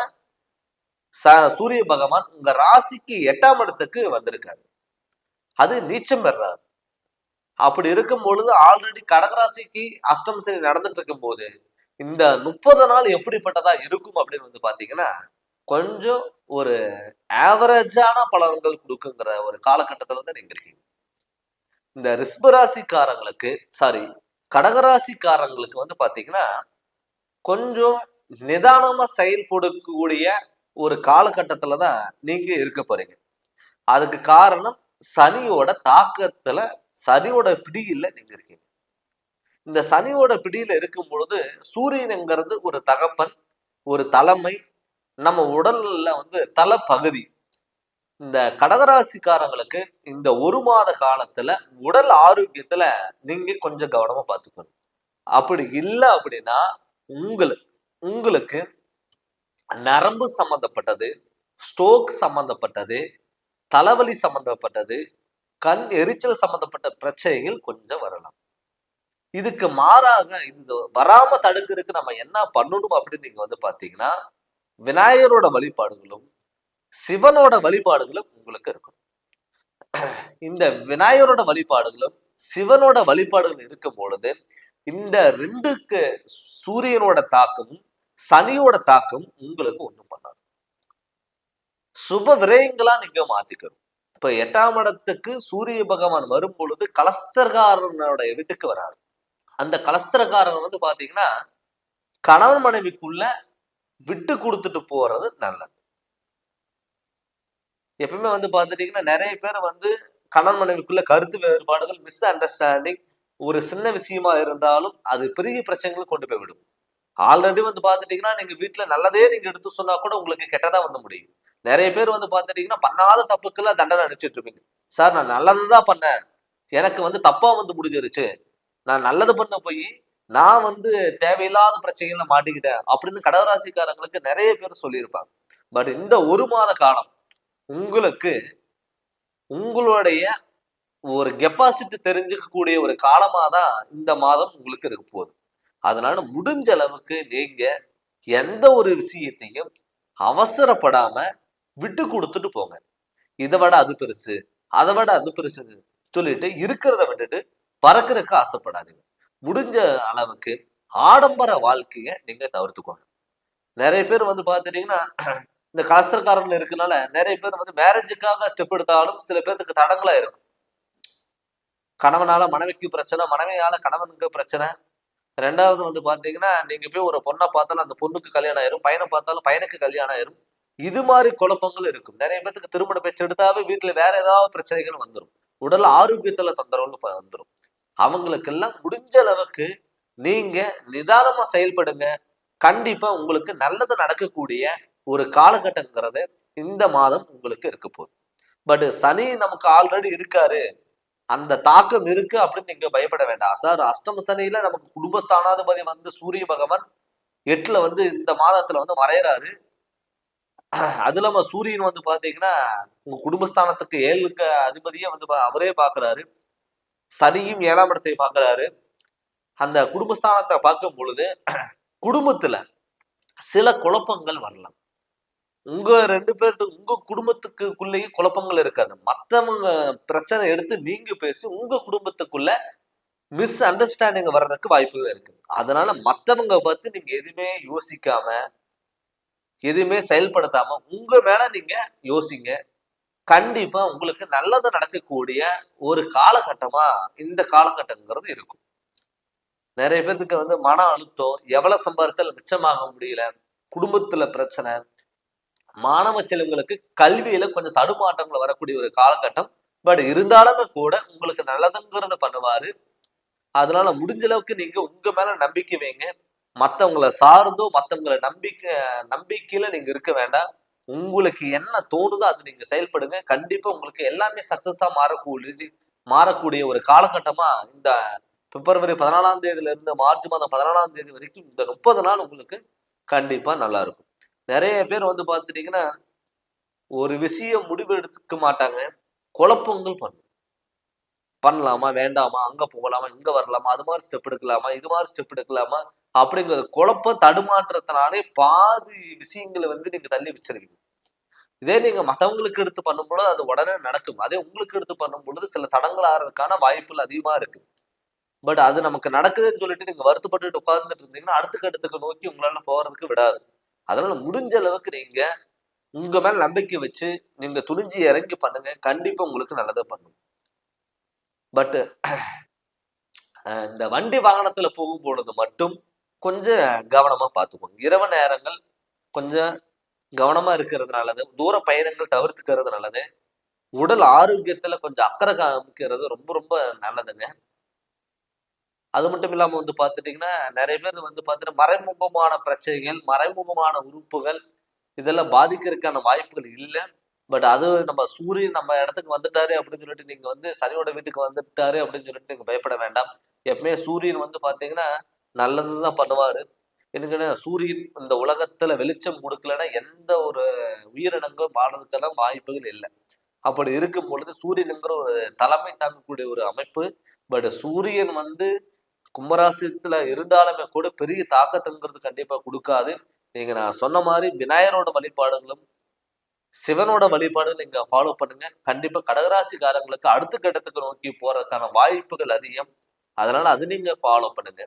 சூரிய பகவான் உங்க ராசிக்கு 8ஆம் இடத்துக்கு வந்திருக்காரு. அது நீச்சம் பெறாரு. அப்படி இருக்கும் பொழுது ஆல்ரெடி கடகராசிக்கு அஷ்டம சனி நடந்துட்டு இருக்கும் போது இந்த 30 நாள் எப்படிப்பட்டதா இருக்கும் அப்படின்னு வந்து பாத்தீங்கன்னா, கொஞ்சம் ஒரு ஆவரேஜான பலன்கள் கொடுக்குங்கிற ஒரு காலகட்டத்துல தான் நீங்க இருக்கீங்க. இந்த ரிஷபராசிக்காரங்களுக்கு கடகராசிக்காரங்களுக்கு வந்து பாத்தீங்கன்னா, கொஞ்சம் நிதானமா செயல்படக்கூடிய ஒரு காலகட்டத்துல தான் நீங்க இருக்க போறீங்க. அதுக்கு காரணம் சனியோட தாக்கத்துல, சனியோட பிடியில நீங்க இருக்கீங்க. இந்த சனியோட பிடியில இருக்கும் பொழுது சூரியனுங்கிறது ஒரு தகப்பன், ஒரு தலைமை, நம்ம உடல்ல வந்து தலைப்பகுதி. இந்த கடகராசிக்காரங்களுக்கு இந்த 1 மாத காலத்துல உடல் ஆரோக்கியத்துல நீங்க கொஞ்சம் கவனமா பார்த்துக்கணும். அப்படி இல்லை அப்படின்னா உங்களுக்கு நரம்பு சம்பந்தப்பட்டது, ஸ்ட்ரோக் சம்பந்தப்பட்டது, தலைவலி சம்பந்தப்பட்டது, கண் எரிச்சல் சம்பந்தப்பட்ட பிரச்சனைகள் கொஞ்சம் வரலாம். இதுக்கு மாறாக இது வராம தடுக்கிறதுக்கு நம்ம என்ன பண்ணணும் அப்படின்னு நீங்க வந்து பாத்தீங்கன்னா, விநாயகரோட வழிபாடுகளும் சிவனோட வழிபாடுகளும் உங்களுக்கு இருக்கும். இந்த விநாயகரோட வழிபாடுகளும் சிவனோட வழிபாடுகள் இருக்கும் பொழுது இந்த 2க்கு சூரியனோட தாக்கமும் சனியோட தாக்கம் உங்களுக்கு ஒண்ணும் பண்ணாது. சுப விரயங்களா நீங்க மாத்திக்கணும். இப்ப 8ஆம் இடத்துக்கு சூரிய பகவான் வரும் பொழுது கலஸ்தரகாரனோட வீட்டுக்கு வராரு. அந்த கலஸ்தரகாரன் வந்து பாத்தீங்கன்னா கணவன் மனைவிக்குள்ள விட்டு கொடுத்துட்டு போறது நல்லது. எப்பவுமே வந்து பாத்துட்டீங்கன்னா நிறைய பேர் வந்து கணவன் மனைவிக்குள்ள கருத்து வேறுபாடுகள், மிஸ் அண்டர்ஸ்டாண்டிங் ஒரு சின்ன விஷயமா இருந்தாலும் அது பெரிய பிரச்சனைகளை கொண்டு போய் விடும். ஆல்ரெடி வந்து பாத்துட்டீங்கன்னா நீங்க வீட்டுல நல்லதே நீங்க எடுத்து சொன்னா கூட உங்களுக்கு கெட்டதா வந்து முடியும். நிறைய பேர் வந்து பாத்துட்டீங்கன்னா பண்ணாத தப்புக்கெல்லாம் தண்டனை அடிச்சுட்டு இருப்பீங்க. சார் நான் நல்லதுதான் பண்ணேன், எனக்கு வந்து தப்பா வந்து முடிஞ்சிருச்சு, நான் நல்லது பண்ண போய் நான் வந்து தேவையில்லாத பிரச்சனைகள்ல மாட்டிக்கிட்டேன் அப்படின்னு கடகராசிக்காரங்களுக்கு நிறைய பேர் சொல்லியிருப்பாங்க. பட் இந்த 1 மாத காலம் உங்களுக்கு உங்களுடைய ஒரு கெப்பாசிட்டி தெரிஞ்சுக்கக்கூடிய ஒரு காலமா தான் இந்த மாதம் உங்களுக்கு இருக்க போகுது. அதனால முடிஞ்ச அளவுக்கு நீங்க எந்த ஒரு விஷயத்தையும் அவசரப்படாம விட்டு கொடுத்துட்டு போங்க. இதை விட அது பெருசு, அதை விட அது பெருசுன்னு சொல்லிட்டு இருக்கிறத விட்டுட்டு பறக்கிறதுக்கு ஆசைப்படாதீங்க. முடிஞ்ச அளவுக்கு ஆடம்பர வாழ்க்கைய நீங்க தவிர்த்துக்கோங்க. நிறைய பேர் வந்து பாத்துட்டீங்கன்னா இந்த கலஸ்தரக்காரன்ல இருக்கனால நிறைய பேர் வந்து மேரேஜுக்காக ஸ்டெப் எடுத்தாலும் சில பேருக்கு தடங்களா இருக்கும். கணவனால மனைவிக்கு பிரச்சனை, மனைவியால கணவனுக்கு பிரச்சனை. 2வது வந்து பாத்தீங்கன்னா நீங்க போய் ஒரு பொண்ணை பார்த்தாலும் அந்த பொண்ணுக்கு கல்யாணம் ஆயிரும், பையனை பார்த்தாலும் பையனுக்கு கல்யாணம் ஆயிரும். இது மாதிரி குழப்பங்கள் இருக்கும். நிறைய பேருக்கு திருமண பேச்சு எடுத்தாவே வீட்டுல வேற ஏதாவது பிரச்சனைகள் வந்துடும். உடல் ஆரோக்கியத்துல தொந்தரவுன்னு வந்துடும். அவங்களுக்கெல்லாம் முடிஞ்ச அளவுக்கு நீங்க நிதானமா செயல்படுங்க. கண்டிப்பா உங்களுக்கு நல்லது நடக்கக்கூடிய ஒரு காலகட்டங்கிறது இந்த மாதம் உங்களுக்கு இருக்க போகுது. பட் சனி நமக்கு ஆல்ரெடி இருக்காரு, அந்த தாக்கம் இருக்கு அப்படின்னு நீங்க பயப்பட வேண்டாம். சார் அஷ்டம சனியில நமக்கு குடும்பஸ்தானாதிபதி வந்து சூரிய பகவான் 8ல வந்து இந்த மாதத்துல வந்து மறையறாரு. அது இல்லாம சூரியன் வந்து பாத்தீங்கன்னா உங்க குடும்பஸ்தானத்துக்கு 7க்கு அதிபதியே வந்து அவரே பாக்குறாரு. சனியும் 7ஆம் இடத்தை பாக்குறாரு. அந்த குடும்பஸ்தானத்தை பார்க்கும் பொழுது குடும்பத்துல சில குழப்பங்கள் வரலாம். உங்க 2 பேர்த்துக்கு உங்க குடும்பத்துக்குள்ளேயும் குழப்பங்கள் இருக்காது. மத்தவங்க பிரச்சனை எடுத்து நீங்க பேசி உங்க குடும்பத்துக்குள்ள மிஸ் அண்டர்ஸ்டாண்டிங் வர்றதுக்கு வாய்ப்புகள் இருக்கு. அதனால மத்தவங்க பார்த்து நீங்க எதுவுமே யோசிக்காம, எதுவுமே செயல்படுத்தாம உங்க மேல நீங்க யோசிங்க. கண்டிப்பா உங்களுக்கு நல்லது நடக்கக்கூடிய ஒரு காலகட்டமா இந்த காலகட்டங்கிறது இருக்கும். நிறைய பேருக்கு வந்து மன அழுத்தம், எவ்வளவு சம்பாரிச்சாலும் மிச்சமாக முடியல, குடும்பத்துல பிரச்சனை, மாணவ செல்வங்களுக்கு கல்வியில கொஞ்சம் தடுமாற்றங்கள் வரக்கூடிய ஒரு காலகட்டம். பட் இருந்தாலுமே கூட உங்களுக்கு நல்லதுங்கிறத பண்ணுவாரு. அதனால முடிஞ்ச அளவுக்கு நீங்க உங்க மேல நம்பிக்கை வைங்க. மத்தவங்களை சார்ந்தோ மத்தவங்களை நம்பிக்கையில நீங்க இருக்க வேண்டாம். உங்களுக்கு என்ன தோணுதோ அது நீங்க செயல்படுங்க. கண்டிப்பா உங்களுக்கு எல்லாமே சக்சஸா மாறக்கூடிய ஒரு காலகட்டமா இந்த பிப்ரவரி 14ஆம் தேதியில இருந்து மார்ச் மாதம் 14ஆம் தேதி வரைக்கும் இந்த 30 நாள் உங்களுக்கு கண்டிப்பா நல்லா இருக்கும். நிறைய பேர் வந்து பார்த்துட்டீங்கன்னா, ஒரு விஷயம் முடிவு எடுத்துக்க மாட்டாங்க. குழப்பங்கள் பண்ணலாமா? வேண்டாமா? அங்க போகலாமா? இங்க வரலாமா? அது மாரி ஸ்டெப் எடுக்கலாமா? இது மாரி ஸ்டெப் எடுக்கலாமா? அப்படிங்கிற குழப்ப தடுமாற்றத்தினாலே பாதி விஷயங்கள வந்து நீங்க தள்ளி வச்சிருக்கீங்க. இதே நீங்க மத்தவங்களுக்கு எடுத்து பண்ணும்பொழுது அது உடனே நடக்கும். அதே உங்களுக்கு எடுத்து பண்ணும்பொழுது சில தடங்கல் ஆறதுக்கான வாய்ப்புகள் அதிகமா இருக்கு. பட் அது நமக்கு நடக்குதுன்னு சொல்லிட்டு நீங்க வருத்தப்பட்டுட்டு உட்கார்ந்துட்டு இருந்தீங்கன்னா, அடுத்த கட்டத்துக்கு நோக்கி உங்களால போறதுக்கு விடாது. அதனால முடிஞ்ச அளவுக்கு நீங்க உங்க மேல நம்பிக்கை வச்சு, நீங்க துணிஞ்சு இறங்கி பண்ணுங்க. கண்டிப்பா உங்களுக்கு நல்லத பண்ணும். பட் இந்த வண்டி வாகனத்துல போகும்பொழுது மட்டும் கொஞ்சம் கவனமா பார்த்துக்கோங்க. இரவு நேரங்கள் கொஞ்சம் கவனமா இருக்கிறது நல்லது. தூர பயணங்கள் தவிர்த்துக்கிறது நல்லது. உடல் ஆரோக்கியத்துல கொஞ்சம் அக்கறை காமிக்கிறது ரொம்ப ரொம்ப நல்லதுங்க. அது மட்டும் இல்லாம வந்து பார்த்துட்டீங்கன்னா, நெறைய பேர் வந்து பார்த்தீங்கன்னா, மறைமுகமான பிரச்சனைகள், மறைமுகமான உறுப்புகள் இதெல்லாம் பாதிக்கிறதுக்கான வாய்ப்புகள் இல்ல. பட் அது நம்ம சூரியன் நம்ம இடத்துக்கு வந்துட்டாரு அப்படின்னு சொல்லிட்டு நீங்க வந்து சனியோட வீட்டுக்கு வந்துட்டாரு அப்படின்னு சொல்லிட்டு நீங்க பயப்பட வேண்டாம். எப்பவுமே சூரியன் வந்து பார்த்தீங்கன்னா, நல்லதுதான் பண்ணுவாரு. எனக்குன்னா சூரியன் இந்த உலகத்துல வெளிச்சம் குடுக்கலன்னா, எந்த ஒரு உயிரினங்களும் வாழ்றதுக்கான வாய்ப்புகள் இல்ல. அப்படி இருக்கும் பொழுது சூரியன்ங்கிற ஒரு தலைமை தாங்கக்கூடிய ஒரு அமைப்பு. பட் சூரியன் வந்து கும்பராசித்துல இருந்தாலுமே கூட பெரிய தாக்கத்துங்கிறது கண்டிப்பா குடுக்காது. நீங்க நான் சொன்ன மாரி விநாயகரோட வழிபாடுகளும், சிவனோட வழிபாடும் நீங்க ஃபாலோ பண்ணுங்க. கண்டிப்பா கடகராசிக்காரங்களுக்கு அடுத்த கட்டத்துக்கு நோக்கி போறதுக்கான வாய்ப்புகள் அதிகம். அதனால அது நீங்க ஃபாலோ பண்ணுங்க.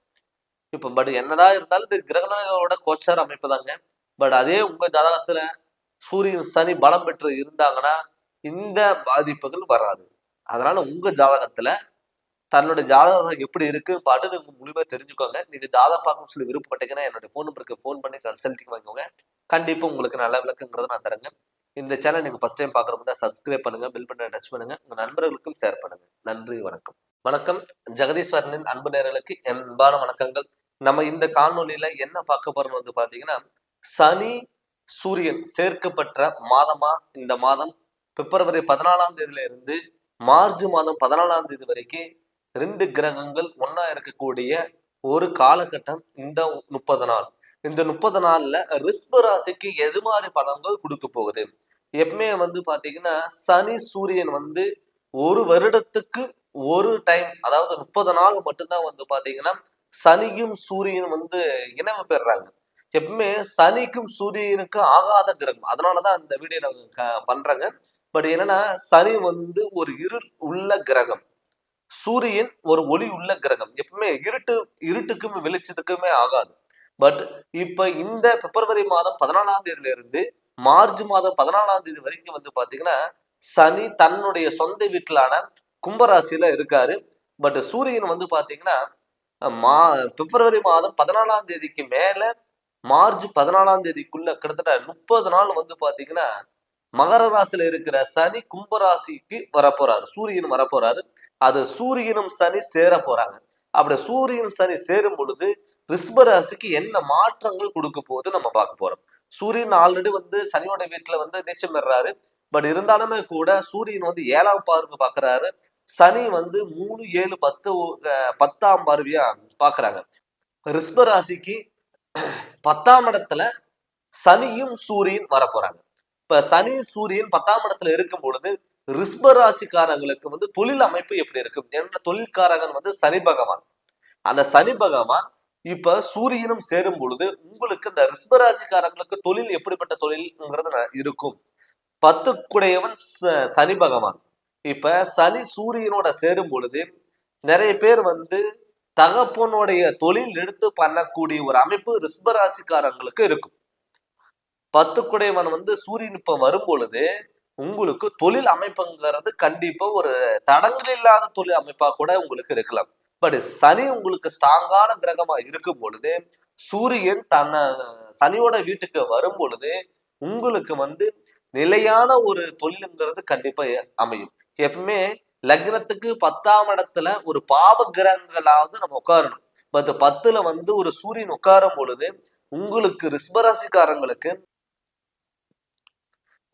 இப்ப பட் என்னதான் இருந்தாலும் இது கிரகணங்களோட கோச்சார அமைப்பு தாங்க. பட் அதே உங்க ஜாதகத்துல சூரியன், சனி பலம் பெற்று இருந்தாங்கன்னா, இந்த பாதிப்புகள் வராது. அதனால உங்க ஜாதகத்துல தன்னோட ஜாதகம் எப்படி இருக்குன்னு பாத்து நீங்க முழுமையா தெரிஞ்சுக்கோங்க. நீங்க ஜாதகம் பார்க்கணும்னு சொல்லி விருப்பப்பட்டீங்கன்னா, என்னோட ஃபோன் நம்பருக்கு ஃபோன் பண்ணி கன்சல்டிங் வாங்கிக்கோங்க. கண்டிப்பா உங்களுக்கு நல்ல விளக்கங்கிறத நான் தரேங்க. இந்த சேனல் நீங்க ஃபர்ஸ்ட் டைம் பார்க்குறப்ப இருந்தா சப்ஸ்கிரைப் பண்ணுங்க, பெல் பட்டனை டச் பண்ணுங்க. உங்க நண்பர்களுக்கும் ஷேர் பண்ணுங்க. நன்றி, வணக்கம். வணக்கம். ஜெகதீஸ்வரனின் அன்பு நேயர்களுக்கு என் அன்பான வணக்கங்கள். நம்ம இந்த காணொளியில என்ன பார்க்க போறோம்னு வந்து பார்த்தீங்கன்னா, சனி, சூரியன் சேர்க்கப்பட்ட மாதமா இந்த மாதம் பிப்ரவரி 14ஆம் தேதியில இருந்து மார்ச் மாதம் 14ஆம் தேதி வரைக்கும் 2 கிரகங்கள் ஒண்ணா இருக்கக்கூடிய ஒரு காலகட்டம் இந்த 30 நாள். இந்த 30 நாள்ல ரிஷப ராசிக்கு எது மாரி பலன்கள் குடுக்க போகுது? எப்பவுமே வந்து பாத்தீங்கன்னா, சனி, சூரியன் வந்து 1 வருடத்துக்கு ஒரு டைம், அதாவது 30 நாள் மட்டும்தான் வந்து பாத்தீங்கன்னா, சனியும் சூரியனும் வந்து இணைவு பெறுறாங்க. எப்பவுமே சனிக்கும் சூரியனுக்கும் ஆகாத கிரகம். அதனாலதான் அந்த வீடியோ நாங்க பண்றேங்க. பட் என்னன்னா, சனி வந்து ஒரு இருள் உள்ள கிரகம். சூரியன் ஒரு ஒளி உள்ள கிரகம். எப்பவுமே இருட்டுக்கும் வெளிச்சத்துக்குமே ஆகாது. பட் இப்ப இந்த பிப்ரவரி மாதம் 14ஆம் தேதியில இருந்து மார்ச் மாதம் 14ஆம் தேதி வரைக்கும் வந்து பாத்தீங்கன்னா, சனி தன்னுடைய சொந்த வீட்டிலான கும்பராசியில இருக்காரு. பட் சூரியன் வந்து பாத்தீங்கன்னா, மா பிப்ரவரி மாதம் 14ஆம் தேதிக்கு மேல மார்ச் 14ஆம் தேதிக்குள்ள கிட்டத்தட்ட 30 நாள் வந்து பாத்தீங்கன்னா, மகர ராசியில இருக்கிற சனி கும்பராசிக்கு வரப்போறாரு. சூரியன் வரப்போறாரு. அது சூரியனும் சனி சேர போறாங்க. அப்படி சூரியன் சனி சேரும் பொழுது ரிஷப ராசிக்கு என்ன மாற்றங்கள் கொடுக்க போகுது நம்ம பார்க்க போறோம். சூரியன் ஆல்ரெடி வந்து சனியோட வீட்டுல வந்து நீச்சம் பெறாரு. பட் இருந்தாலுமே கூட சூரியன் வந்து 7ஆம் பார்வை பாக்குறாரு. சனி வந்து 3, 7, 10 10ஆம் பார்வையா பாக்குறாங்க. ரிஷப ராசிக்கு 10ஆம் இடத்துல சனியும் சூரியன் வரப்போறாங்க. இப்ப சனி, சூரியன் 10ஆம் இடத்துல இருக்கும் பொழுது ரிஷப ராசிக்காரங்களுக்கு வந்து தொழில் அமைப்பு எப்படி இருக்கும்? ஏன்னா தொழில்காரகன் வந்து சனி பகவான். அந்த சனி பகவான் இப்ப சூரியனும் சேரும் பொழுது உங்களுக்கு இந்த ரிஷப ராசிக்காரங்களுக்கு தொழில் எப்படிப்பட்ட தொழில்ங்கிறது இருக்கும். 10 குடையவன் சனி பகவான். இப்ப சனி சூரியனோட சேரும் பொழுது நிறைய பேர் வந்து தகப்பனுடைய தொழில் எடுத்து பண்ணக்கூடிய ஒரு அமைப்பு ரிஷப ராசிக்காரங்களுக்கு இருக்கும். 10 குடையவன் வந்து சூரியன் இப்ப வரும் பொழுது உங்களுக்கு தொழில் அமைப்புங்கிறது கண்டிப்பா ஒரு தடங்கள் இல்லாத தொழில் அமைப்பா கூட உங்களுக்கு இருக்கலாம். பட் சனி உங்களுக்கு ஸ்ட்ராங்கான கிரகமா இருக்கும் பொழுது சூரியன் சனியோட வீட்டுக்கு வரும் பொழுது உங்களுக்கு வந்து நிலையான ஒரு தொழிலுங்கிறது கண்டிப்பா அமையும். எப்பவுமே லக்னத்துக்கு 10ஆம் இடத்துல ஒரு பாவ கிரகங்களாவது நம்ம உட்காரணும். பட் 10ல வந்து ஒரு சூரியன் உட்காரும் பொழுது உங்களுக்கு ரிஷபராசிக்காரங்களுக்கு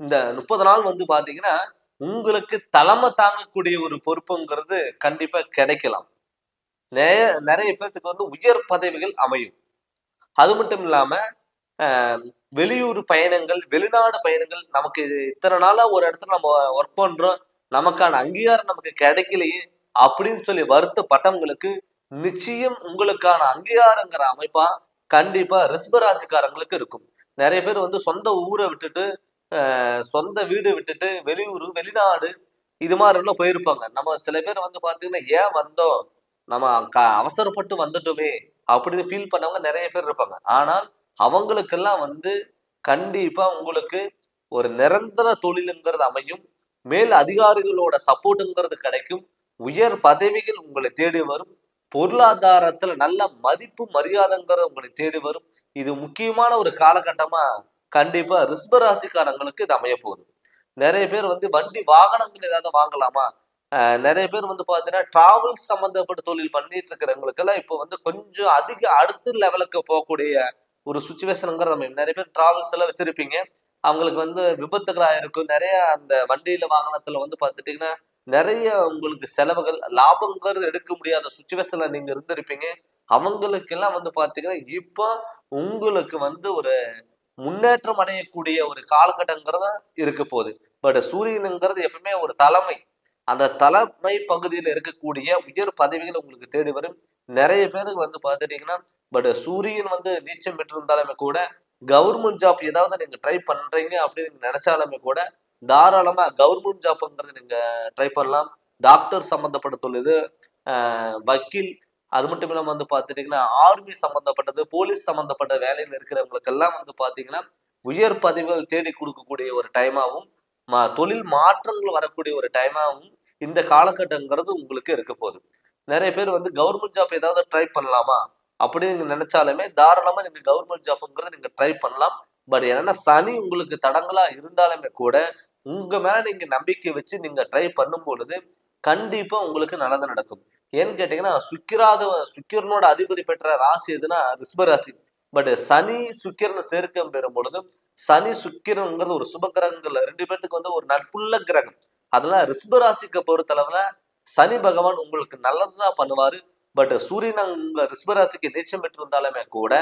இந்த 30 நாள் வந்து பாத்தீங்கன்னா, உங்களுக்கு தலைமை தாங்கக்கூடிய ஒரு பொறுப்புங்கிறது கண்டிப்பா கிடைக்கலாம். நெறைய நெறைய பேத்துக்கு வந்து உயர் பதவிகள் அமையும். அது மட்டும் இல்லாம வெளியூர் பயணங்கள், வெளிநாடு பயணங்கள், நமக்கு இத்தனை நாளா ஒரு இடத்துல நம்ம ஒர்க் பண்றோம், நமக்கான அங்கீகாரம் நமக்கு கிடைக்கலையே அப்படின்னு சொல்லி வருத்தப்பட்டவங்களுக்கு நிச்சயம் உங்களுக்கான அங்கீகாரங்கிற அமைப்பா கண்டிப்பா ரிஷபராசிக்காரங்களுக்கு இருக்கும். நிறைய பேர் வந்து சொந்த ஊரை விட்டுட்டு சொந்த வீடு விட்டுட்டு வெளியூர் வெளிநாடு இது மாதிரி எல்லாம் போயிருப்பாங்க. நம்ம சில பேர் வந்து பாத்தீங்கன்னா ஏன் வந்தோம், நம்ம அவசரப்பட்டு வந்துட்டோமே அப்படின்னு ஃபீல் பண்ணவங்க நிறைய பேர் இருப்பாங்க. ஆனால் அவங்களுக்கெல்லாம் வந்து கண்டிப்பா உங்களுக்கு ஒரு நிரந்தர தொழிலுங்கிறது அமையும். மேல் அதிகாரிகளோட சப்போர்ட்டுங்கிறது கிடைக்கும். உயர் பதவிகள் உங்களை தேடி வரும். பொருளாதாரத்துல நல்ல மதிப்பு மரியாதைங்கிறது உங்களை தேடி வரும். இது முக்கியமான ஒரு காலகட்டமா கண்டிப்பா ரிஷபராசிக்காரங்களுக்கு இது அமைய போகுது. நிறைய பேர் வந்து வண்டி வாகனங்கள் ஏதாவது வாங்கலாமா? நிறைய பேர் வந்து பாத்தீங்கன்னா டிராவல்ஸ் சம்பந்தப்பட்ட தொழில் பண்ணிட்டு இருக்கிறவங்களுக்கு எல்லாம் இப்போ வந்து கொஞ்சம் அதிக அடுத்த லெவலுக்கு போகக்கூடிய ஒரு சுச்சுவேஷனுங்கிற நம்ம நிறைய பேர் டிராவல்ஸ் எல்லாம் வச்சிருப்பீங்க. அவங்களுக்கு வந்து விபத்துகள் ஆயிருக்கும். நிறைய அந்த வண்டியில வாகனத்துல வந்து பாத்துட்டீங்கன்னா நிறைய உங்களுக்கு செலவுகள் லாபங்கிறது எடுக்க முடியாத சுச்சுவேஷன்ல நீங்க இருந்திருப்பீங்க. அவங்களுக்கு எல்லாம் வந்து பாத்தீங்கன்னா இப்போ உங்களுக்கு வந்து ஒரு முன்னேற்றம் அடையக்கூடிய ஒரு காலகட்டங்கிறத இருக்க போகுது. பட் சூரியனுங்கிறது எப்பவுமே ஒரு தலைமை. அந்த தலைமை பகுதியில இருக்கக்கூடிய உயர் பதவிகள் உங்களுக்கு தேடி வரும். நிறைய பேருக்கு வந்து பாத்துட்டீங்கன்னா பட் சூரியன் வந்து நீச்சம் பெற்றிருந்தாலுமே கூட கவர்மெண்ட் ஜாப் ஏதாவது நீங்க ட்ரை பண்றீங்க அப்படின்னு நீங்க நினைச்சாலுமே கூட தாராளமா கவர்மெண்ட் ஜாப்ங்கிறது நீங்க ட்ரை பண்ணலாம். டாக்டர் சம்பந்தப்பட்ட தொழில், வக்கீல், அது மட்டும் இல்லாம வந்து பாத்துட்டீங்கன்னா ஆர்மி சம்பந்தப்பட்டது, போலீஸ் சம்பந்தப்பட்ட வேலையில இருக்கிறவங்களுக்கு எல்லாம் வந்து பாத்தீங்கன்னா உயர் பதவிகள் தேடி கொடுக்கக்கூடிய ஒரு டைமாவும் தொழில் மாற்றங்கள் வரக்கூடிய ஒரு டைமாவும் இந்த காலகட்டங்கிறது உங்களுக்கு இருக்க போகுது. நிறைய பேர் வந்து கவர்மெண்ட் ஜாப் ஏதாவது ட்ரை பண்ணலாமா அப்படின்னு நீங்க நினைச்சாலுமே தாராளமா நீங்க கவர்மெண்ட் ஜாப்ங்கிறத நீங்க ட்ரை பண்ணலாம். பட் என்னன்னா சனி உங்களுக்கு தடங்களா இருந்தாலுமே கூட உங்க மேல நீங்க நம்பிக்கை வச்சு நீங்க ட்ரை பண்ணும் பொழுது கண்டிப்பா உங்களுக்கு நல்லது நடக்கும். ஏன்னு கேட்டீங்கன்னா சுக்கிரனோட அதிபதி பெற்ற ராசி எதுனா ரிஷப ராசி. பட் சனி சுக்கிரன் சேர்க்கம் பெறும் பொழுதும் சனி சுக்கிரன்ங்கிறது ஒரு சுப கிரகங்கள்ல ரெண்டு பேர்த்துக்கு வந்து ஒரு நட்புள்ள கிரகம். அதனால ரிஷப ராசிக்கு பொறுத்தளவுல சனி பகவான் உங்களுக்கு நல்லதுதான் பண்ணுவாரு. பட் சூரியன் உங்க ரிஷபராசிக்கு நீச்சம் பெற்றிருந்தாலுமே கூட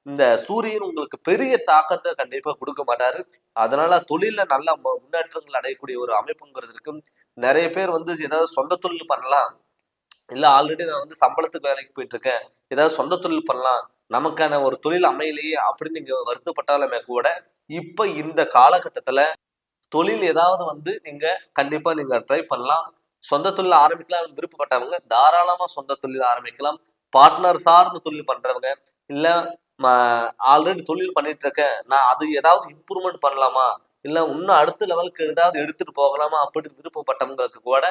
இந்த சூரியன் உங்களுக்கு பெரிய தாக்கத்தை கண்டிப்பா கொடுக்க மாட்டாரு. அதனால தொழில நல்ல முன்னேற்றங்கள் அடையக்கூடிய ஒரு அமைப்புங்கிறது இருக்கும். நிறைய பேர் வந்து ஏதாவது சொந்த தொழில் பண்ணலாம், இல்ல ஆல்ரெடி நான் வந்து சம்பளத்துக்கு வேலைக்கு போயிட்டு இருக்கேன், ஏதாவது சொந்த தொழில் பண்ணலாம், நமக்கான ஒரு தொழில் அமையலையே அப்படின்னு நீங்க வருத்தப்பட்டாலுமே கூட இப்ப இந்த காலகட்டத்துல தொழில் ஏதாவது வந்து நீங்க கண்டிப்பா நீங்க ட்ரை பண்ணலாம். சொந்த தொழில் ஆரம்பிக்கலாம் விருப்பப்பட்டவங்க தாராளமா சொந்த தொழில் ஆரம்பிக்கலாம். பார்ட்னர் சார்ந்த தொழில் பண்றவங்க, இல்ல ஆல்ரெடி தொழில் பண்ணிட்டு இருக்கேன், நான் அது ஏதாவது இம்ப்ரூவ்மெண்ட் பண்ணலாமா, இல்ல இன்னும் அடுத்த லெவலுக்கு ஏதாவது எடுத்துட்டு போகலாமா அப்படின்னு விருப்பப்பட்டவங்களுக்கு கூட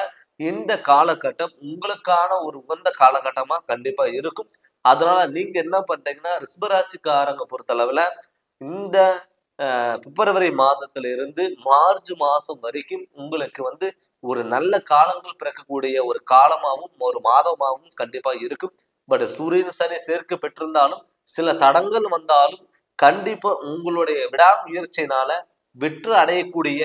இந்த காலகட்டம் உங்களுக்கான ஒரு உகந்த காலகட்டமா கண்டிப்பா இருக்கும். அதனால நீங்க என்ன பண்றீங்கன்னா ரிஷபராசிக்காரங்க பொறுத்தளவுல இந்த பிப்ரவரி மாதத்துல இருந்து மார்ச் மாசம் வரைக்கும் உங்களுக்கு வந்து ஒரு நல்ல காலங்கள் பிறக்கக்கூடிய ஒரு காலமாகவும் ஒரு மாதமாகவும் கண்டிப்பா இருக்கும். பட் சூரியன் சனி சேர்க்கை பெற்றிருந்தாலும் சில தடங்கள் வந்தாலும் கண்டிப்பா உங்களுடைய விடாமுயற்சியினால வெற்றி அடையக்கூடிய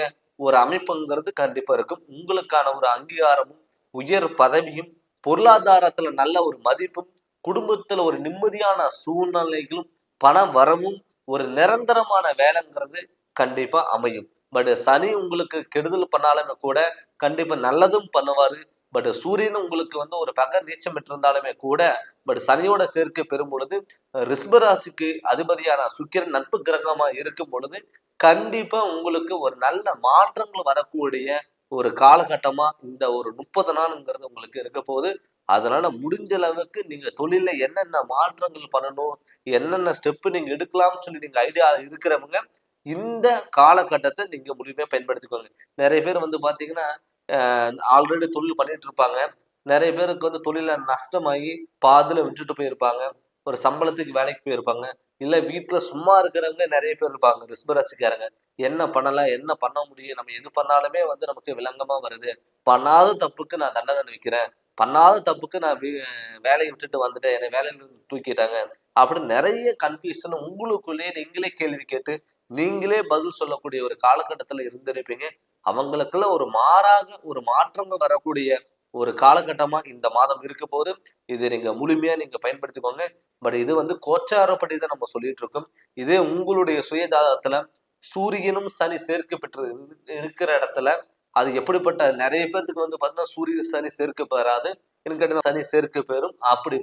ஒரு அமைப்புங்கிறது கண்டிப்பா இருக்கும். உங்களுக்கான ஒரு அங்கீகாரமும் உயர் பதவியும் பொருளாதாரத்துல நல்ல ஒரு மதிப்பும் குடும்பத்துல ஒரு நிம்மதியான சூழ்நிலைகளும் பண வரவும் ஒரு நிரந்தரமான வேலைங்கிறது கண்டிப்பா அமையும். பட் சனி உங்களுக்கு கெடுதல் பண்ணாலுமே கூட கண்டிப்பா நல்லதும் பண்ணுவாரு. பட் சூரியன் உங்களுக்கு வந்து ஒரு பக்க நீச்சம் பெற்றிருந்தாலுமே கூட பட் சனியோட சேர்க்கை பெறும் பொழுது ரிஷபராசிக்கு அதிபதியான சுக்கிரன் நட்பு கிரகமா இருக்கும் பொழுது கண்டிப்பா உங்களுக்கு ஒரு நல்ல மாற்றங்கள் வரக்கூடிய ஒரு காலகட்டமா இந்த ஒரு 30 நாளுங்கிறது உங்களுக்கு இருக்க போகுது. அதனால முடிஞ்ச அளவுக்கு நீங்க தொழில என்னென்ன மாற்றங்கள் பண்ணணும், என்னென்ன ஸ்டெப் நீங்க எடுக்கலாம்னு சொல்லி நீங்க ஐடியா இருக்கிறவங்க இந்த காலகட்டத்தை நீங்க முழுமையா பயன்படுத்திக்கோங்க. நிறைய பேர் வந்து பாத்தீங்கன்னா ஆல்ரெடி தொழில் பண்ணிட்டு இருப்பாங்க. நிறைய பேருக்கு வந்து தொழில நஷ்டமாகி பாதியில விட்டுட்டு போயிருப்பாங்க. ஒரு சம்பளத்துக்கு வேலைக்கு போயிருப்பாங்க. இல்ல வீட்டுல சும்மா இருக்கிறவங்க நிறைய பேர் இருப்பாங்க ரிஷபராசிக்காரங்க. என்ன பண்ணலாம், என்ன பண்ண முடியும், நம்ம எது பண்ணாலுமே வந்து நமக்கு விளங்கமா வருது, பண்ணாத தப்புக்கு நான் தண்டனை அனுபவிக்கிறேன், பண்ணாத தப்புக்கு நான் வேலையை விட்டுட்டு வந்துட்டேன், என்னை வேலையில இருந்து தூக்கிட்டாங்க அப்படின்னு நிறைய கன்ஃபியூஷன் உங்களுக்குள்ளேயே நீங்களே கேள்வி கேட்டு நீங்களே பதில் சொல்லக்கூடிய ஒரு காலகட்டத்துல இருந்திருப்பீங்க. அவங்களுக்குள்ள ஒரு மாறாக ஒரு மாற்றங்கள் வரக்கூடிய ஒரு காலகட்டமா இந்த மாதம் இருக்க போது இது நீங்க முழுமையா நீங்க பயன்படுத்திக்கோங்க. பட் இது வந்து கோச்சாரப்படி தான் நம்ம சொல்லிட்டு இருக்கோம். இதே உங்களுடைய சுயஜாதகத்துல சூரியனும் சனி சேர்க்கை பெற்று இருக்கிற இடத்துல அது எப்படிப்பட்ட நிறைய பேர்த்துக்கு வந்து பாத்தீங்கன்னா சூரிய சனி சேர்க்கை பெறாது. எனக்கு கேட்டீங்கன்னா சனி சேர்க்கை பெறும். அப்படி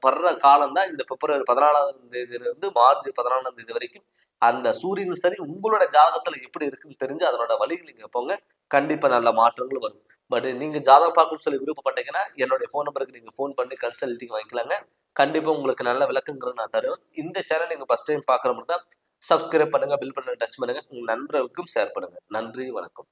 படுற காலம் தான் இந்த பிப்ரவரி 14ஆம் தேதியில இருந்து மார்ச் 14ஆம் தேதி வரைக்கும். அந்த சூரியன் சனி உங்களோட ஜாதகத்துல எப்படி இருக்குன்னு தெரிஞ்சு அதனோட வழிகள் நீங்க போங்க. கண்டிப்பா நல்ல மாற்றங்கள் வரும். பட் நீங்க ஜாதகம் பார்க்கணும்னு சொல்லி விருப்பப்பட்டீங்கன்னா என்னுடைய ஃபோன் நம்பருக்கு நீங்க ஃபோன் பண்ணி கன்சல்டிங் வாங்கிக்கலாங்க. கண்டிப்பா உங்களுக்கு நல்ல விளக்கங்கிறது நான் தருவேன். இந்த சேனல் நீங்க ஃபர்ஸ்ட் டைம் பார்க்குற மாதிரி தான் சப்ஸ்கிரைப் பண்ணுங்க, பெல் பட்டனை டச் பண்ணுங்க, உங்க நண்பர்களுக்கும் ஷேர் பண்ணுங்க. நன்றி, வணக்கம்.